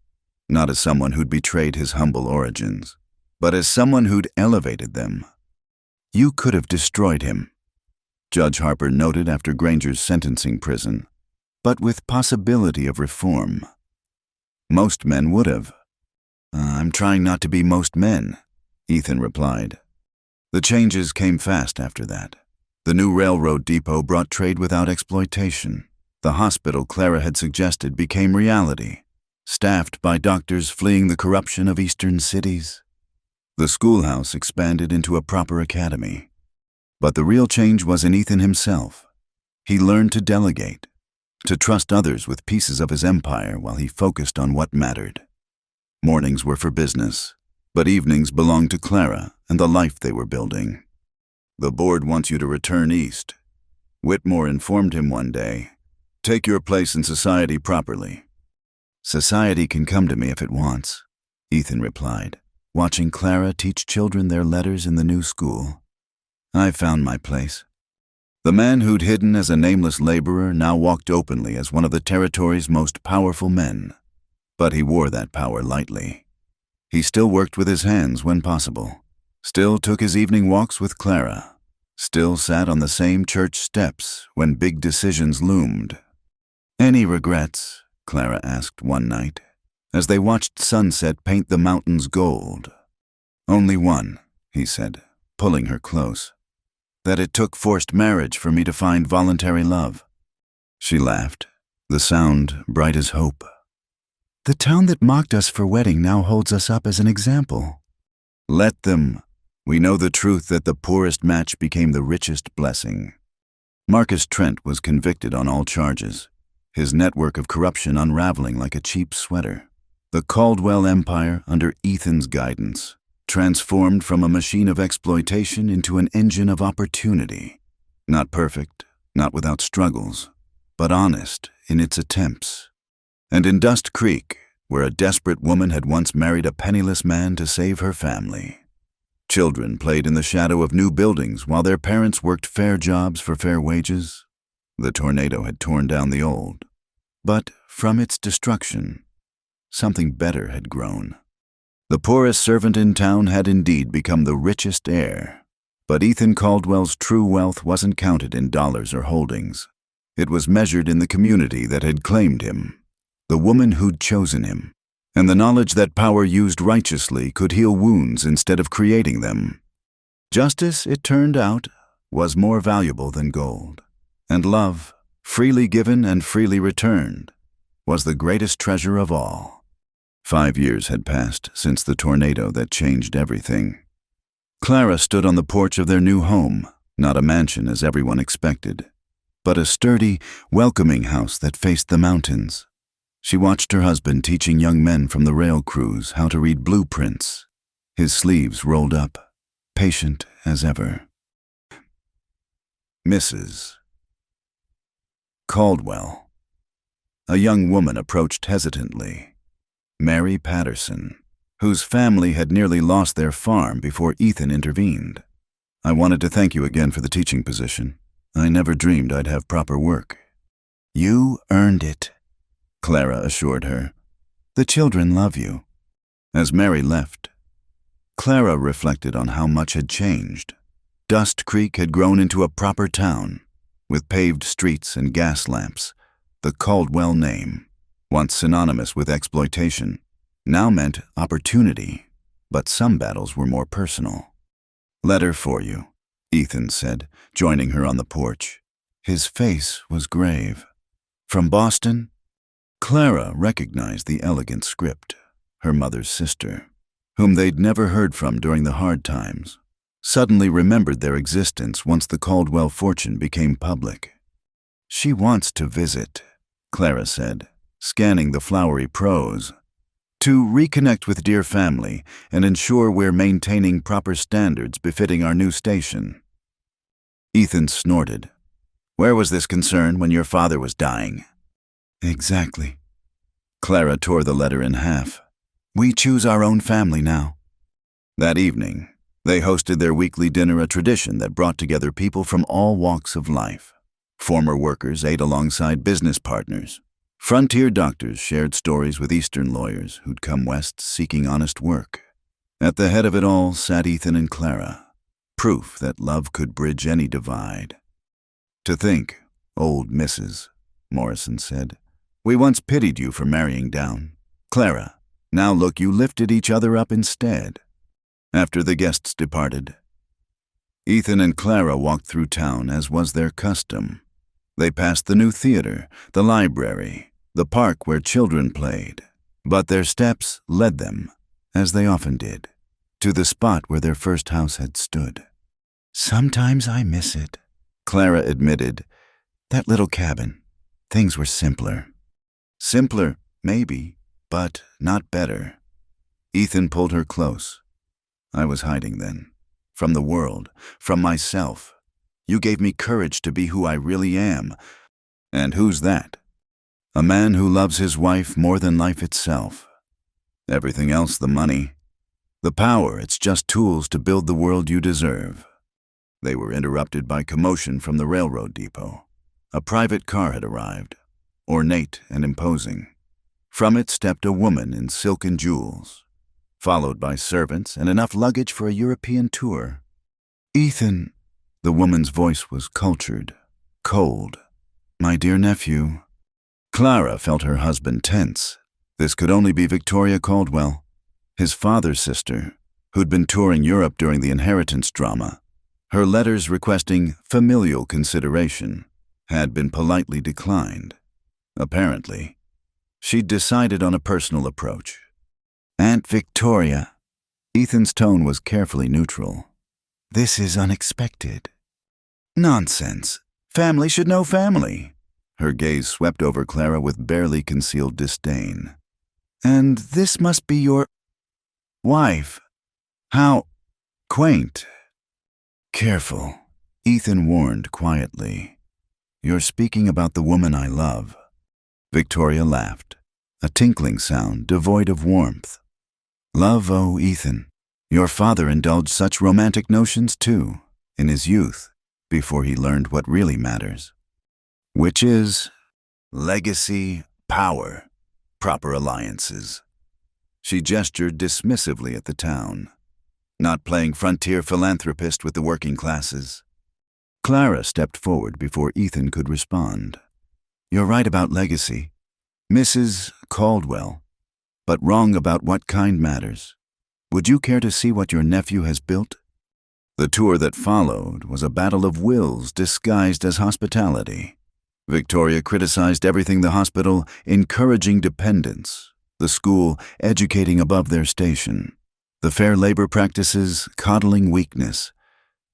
not as someone who'd betrayed his humble origins, but as someone who'd elevated them. You could have destroyed him, Judge Harper noted after Granger's sentencing prison, but with possibility of reform. Most men would have. I'm trying not to be most men, Ethan replied. The changes came fast after that. The new railroad depot brought trade without exploitation. The hospital Clara had suggested became reality, staffed by doctors fleeing the corruption of eastern cities. The schoolhouse expanded into a proper academy. But the real change was in Ethan himself. He learned to delegate, to trust others with pieces of his empire while he focused on what mattered. Mornings were for business, but evenings belonged to Clara and the life they were building. The board wants you to return east. Whitmore informed him one day. Take your place in society properly. Society can come to me if it wants, Ethan replied, watching Clara teach children their letters in the new school. I found my place. The man who'd hidden as a nameless laborer now walked openly as one of the territory's most powerful men. But he wore that power lightly. He still worked with his hands when possible, still took his evening walks with Clara, still sat on the same church steps when big decisions loomed. Any regrets? Clara asked one night, as they watched sunset paint the mountains gold. Only one, he said, pulling her close. That it took forced marriage for me to find voluntary love. She laughed, the sound bright as hope. The town that mocked us for wedding now holds us up as an example. Let them. We know the truth that the poorest match became the richest blessing. Marcus Trent was convicted on all charges, his network of corruption unraveling like a cheap sweater. The Caldwell Empire, under Ethan's guidance, transformed from a machine of exploitation into an engine of opportunity. Not perfect, not without struggles, but honest in its attempts. And in Dust Creek, where a desperate woman had once married a penniless man to save her family, children played in the shadow of new buildings while their parents worked fair jobs for fair wages. The tornado had torn down the old, but from its destruction, something better had grown. The poorest servant in town had indeed become the richest heir, but Ethan Caldwell's true wealth wasn't counted in dollars or holdings. It was measured in the community that had claimed him, the woman who'd chosen him, and the knowledge that power used righteously could heal wounds instead of creating them. Justice, it turned out, was more valuable than gold, and love, freely given and freely returned, was the greatest treasure of all. 5 years had passed since the tornado that changed everything. Clara stood on the porch of their new home, not a mansion as everyone expected, but a sturdy, welcoming house that faced the mountains. She watched her husband teaching young men from the rail crews how to read blueprints, his sleeves rolled up, patient as ever. Mrs. Caldwell. A young woman approached hesitantly. Mary Patterson, whose family had nearly lost their farm before Ethan intervened. I wanted to thank you again for the teaching position. I never dreamed I'd have proper work. You earned it, Clara assured her. the children love you. As Mary left, Clara reflected on how much had changed. Dust Creek had grown into a proper town, with paved streets and gas lamps. The Caldwell name, once synonymous with exploitation, now meant opportunity, but some battles were more personal. "Letter for you," Ethan said, joining her on the porch. His face was grave. "From Boston?" Clara recognized the elegant script, her mother's sister, whom they'd never heard from during the hard times, suddenly remembered their existence once the Caldwell fortune became public. "She wants to visit," Clara said, scanning the flowery prose, "to reconnect with dear family and ensure we're maintaining proper standards befitting our new station." Ethan snorted. "Where was this concern when your father was dying?" "Exactly." Clara tore the letter in half. "We choose our own family now." That evening, they hosted their weekly dinner, a tradition that brought together people from all walks of life. Former workers ate alongside business partners. Frontier doctors shared stories with Eastern lawyers who'd come west seeking honest work. At the head of it all sat Ethan and Clara, proof that love could bridge any divide. "To think, old Mrs.," Morrison said, "we once pitied you for marrying down. Clara, now look, you lifted each other up instead." After the guests departed, Ethan and Clara walked through town as was their custom. They passed the new theater, the library, the park where children played, but their steps led them, as they often did, to the spot where their first house had stood. "Sometimes I miss it," Clara admitted. "that little cabin. Things were simpler." Simpler, maybe, but not better. Ethan pulled her close. "I was hiding then. From the world, from myself. You gave me courage to be who I really am. And who's that? A man who loves his wife more than life itself. Everything else, the money, the power, it's just tools to build the world you deserve." They were interrupted by commotion from the railroad depot. A private car had arrived, ornate and imposing. From it stepped a woman in silk and jewels, followed by servants and enough luggage for a European tour. "Ethan," the woman's voice was cultured, cold. "My dear nephew." Clara felt her husband tense. This could only be Victoria Caldwell, his father's sister, who'd been touring Europe during the inheritance drama. Her letters requesting familial consideration had been politely declined. Apparently, she'd decided on a personal approach. "Aunt Victoria," Ethan's tone was carefully neutral. "this is unexpected." "Nonsense," Family should know family. Her gaze swept over Clara with barely concealed disdain. And this must be your wife. How quaint. Careful, Ethan warned quietly. You're speaking about the woman I love. Victoria laughed, a tinkling sound devoid of warmth. Love, oh, Ethan. Your father indulged such romantic notions too, in his youth, before he learned what really matters. Which is legacy, power, proper alliances. She gestured dismissively at the town, not playing frontier philanthropist with the working classes. Clara stepped forward before Ethan could respond. You're right about legacy, Mrs. Caldwell, but wrong about what kind matters. Would you care to see what your nephew has built? The tour that followed was a battle of wills disguised as hospitality. Victoria criticized everything the hospital encouraging dependence, the school educating above their station, the fair labor practices coddling weakness.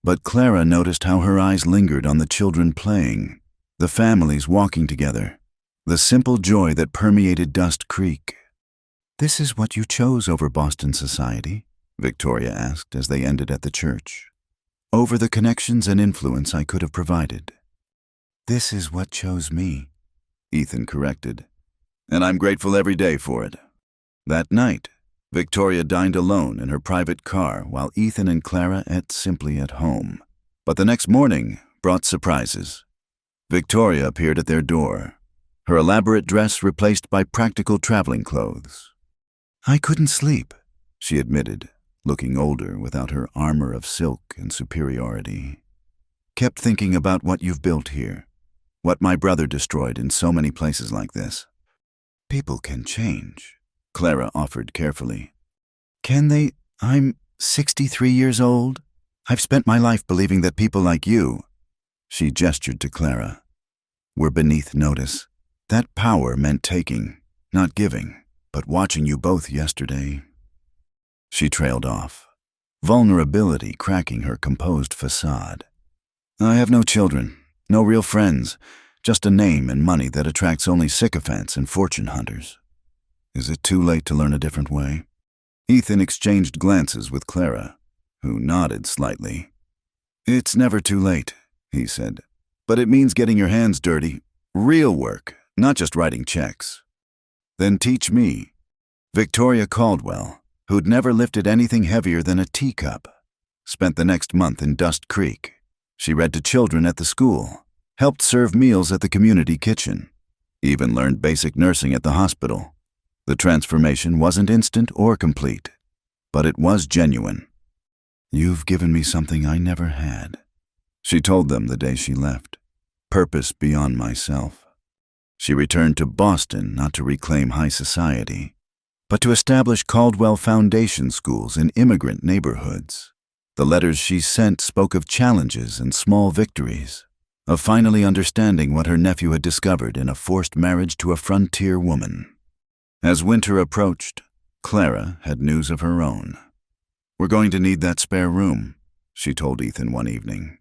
But Clara noticed how her eyes lingered on the children playing, the families walking together, the simple joy that permeated Dust Creek. This is what you chose over Boston society? Victoria asked as they ended at the church. Over the connections and influence I could have provided. This is what chose me, Ethan corrected, and I'm grateful every day for it. That night, Victoria dined alone in her private car while Ethan and Clara ate simply at home. But the next morning brought surprises. Victoria appeared at their door, her elaborate dress replaced by practical traveling clothes. I couldn't sleep, she admitted, looking older without her armor of silk and superiority. Kept thinking about what you've built here, what my brother destroyed in so many places like this. People can change, Clara offered carefully. Can they? I'm 63 years old. I've spent my life believing that people like you, she gestured to Clara, were beneath notice. That power meant taking, not giving, but watching you both yesterday. She trailed off, vulnerability cracking her composed facade. I have no children, no real friends, just a name and money that attracts only sycophants and fortune hunters. Is it too late to learn a different way? Ethan exchanged glances with Clara, who nodded slightly. It's never too late, he said, but it means getting your hands dirty, real work, not just writing checks. Then teach me. Victoria Caldwell, who'd never lifted anything heavier than a teacup, spent the next month in Dust Creek. She read to children at the school, helped serve meals at the community kitchen, even learned basic nursing at the hospital. The transformation wasn't instant or complete, but it was genuine. You've given me something I never had, she told them the day she left. Purpose beyond myself. She returned to Boston not to reclaim high society, but to establish Caldwell Foundation schools in immigrant neighborhoods. The letters she sent spoke of challenges and small victories, of finally understanding what her nephew had discovered in a forced marriage to a frontier woman. As winter approached, Clara had news of her own. We're going to need that spare room, she told Ethan one evening.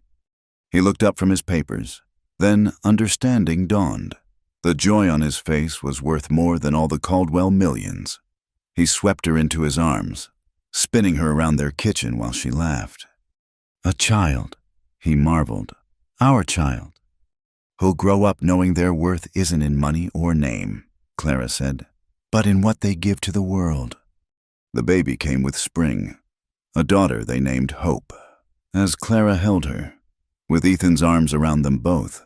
He looked up from his papers. Then understanding dawned. The joy on his face was worth more than all the Caldwell millions. He swept her into his arms, spinning her around their kitchen while she laughed. A child, he marveled, our child, who'll grow up knowing their worth isn't in money or name, Clara said, but in what they give to the world. The baby came with spring, a daughter they named Hope. As Clara held her, with Ethan's arms around them both,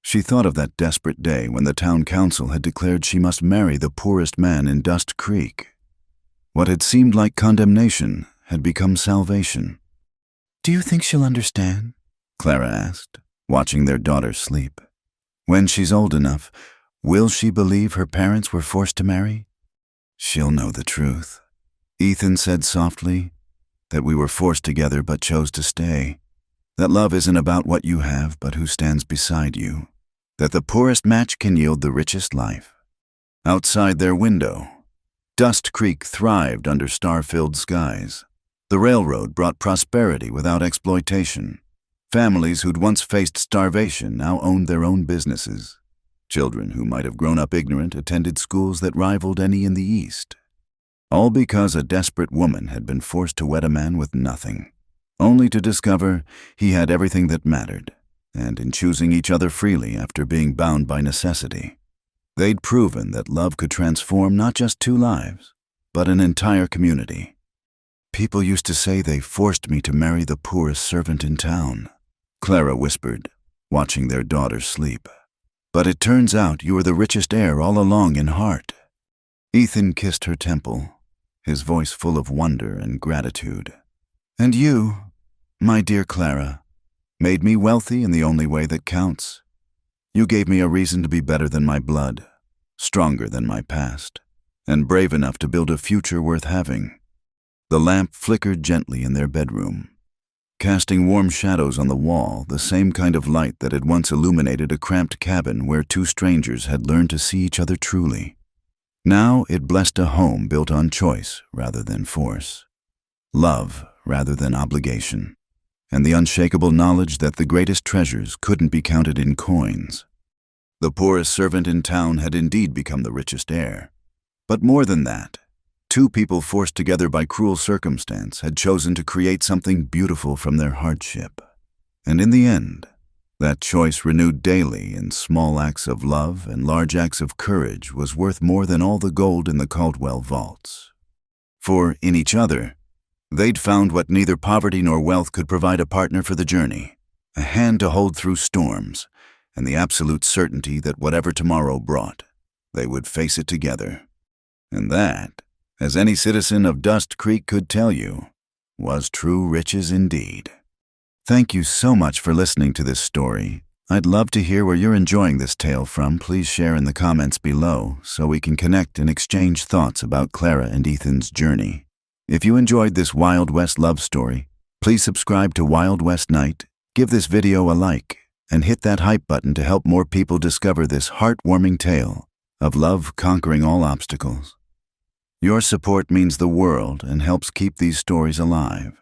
she thought of that desperate day when the town council had declared she must marry the poorest man in Dust Creek. What had seemed like condemnation had become salvation. Do you think she'll understand? Clara asked, watching their daughter sleep. When she's old enough, will she believe her parents were forced to marry? She'll know the truth. Ethan said softly that we were forced together but chose to stay. That love isn't about what you have but who stands beside you. That the poorest match can yield the richest life. Outside their window, Dust Creek thrived under star-filled skies. The railroad brought prosperity without exploitation. Families who'd once faced starvation now owned their own businesses. Children who might have grown up ignorant attended schools that rivaled any in the East. All because a desperate woman had been forced to wed a man with nothing, only to discover he had everything that mattered, and in choosing each other freely after being bound by necessity, they'd proven that love could transform not just two lives, but an entire community. People used to say they forced me to marry the poorest servant in town, Clara whispered, watching their daughter sleep. But it turns out you were the richest heir all along in heart. Ethan kissed her temple, his voice full of wonder and gratitude. And you, my dear Clara, made me wealthy in the only way that counts. You gave me a reason to be better than my blood, stronger than my past, and brave enough to build a future worth having. The lamp flickered gently in their bedroom, casting warm shadows on the wall, the same kind of light that had once illuminated a cramped cabin where two strangers had learned to see each other truly. Now it blessed a home built on choice rather than force, love rather than obligation, and the unshakable knowledge that the greatest treasures couldn't be counted in coins. The poorest servant in town had indeed become the richest heir. But more than that, two people forced together by cruel circumstance had chosen to create something beautiful from their hardship. And in the end, that choice renewed daily in small acts of love and large acts of courage was worth more than all the gold in the Caldwell vaults. For in each other, they'd found what neither poverty nor wealth could provide: a partner for the journey, a hand to hold through storms, and the absolute certainty that whatever tomorrow brought, they would face it together. And that, as any citizen of Dust Creek could tell you, was true riches indeed. Thank you so much for listening to this story. I'd love to hear where you're enjoying this tale from. Please share in the comments below so we can connect and exchange thoughts about Clara and Ethan's journey. If you enjoyed this Wild West love story, please subscribe to Wild West Night, give this video a like, and hit that hype button to help more people discover this heartwarming tale of love conquering all obstacles. Your support means the world and helps keep these stories alive.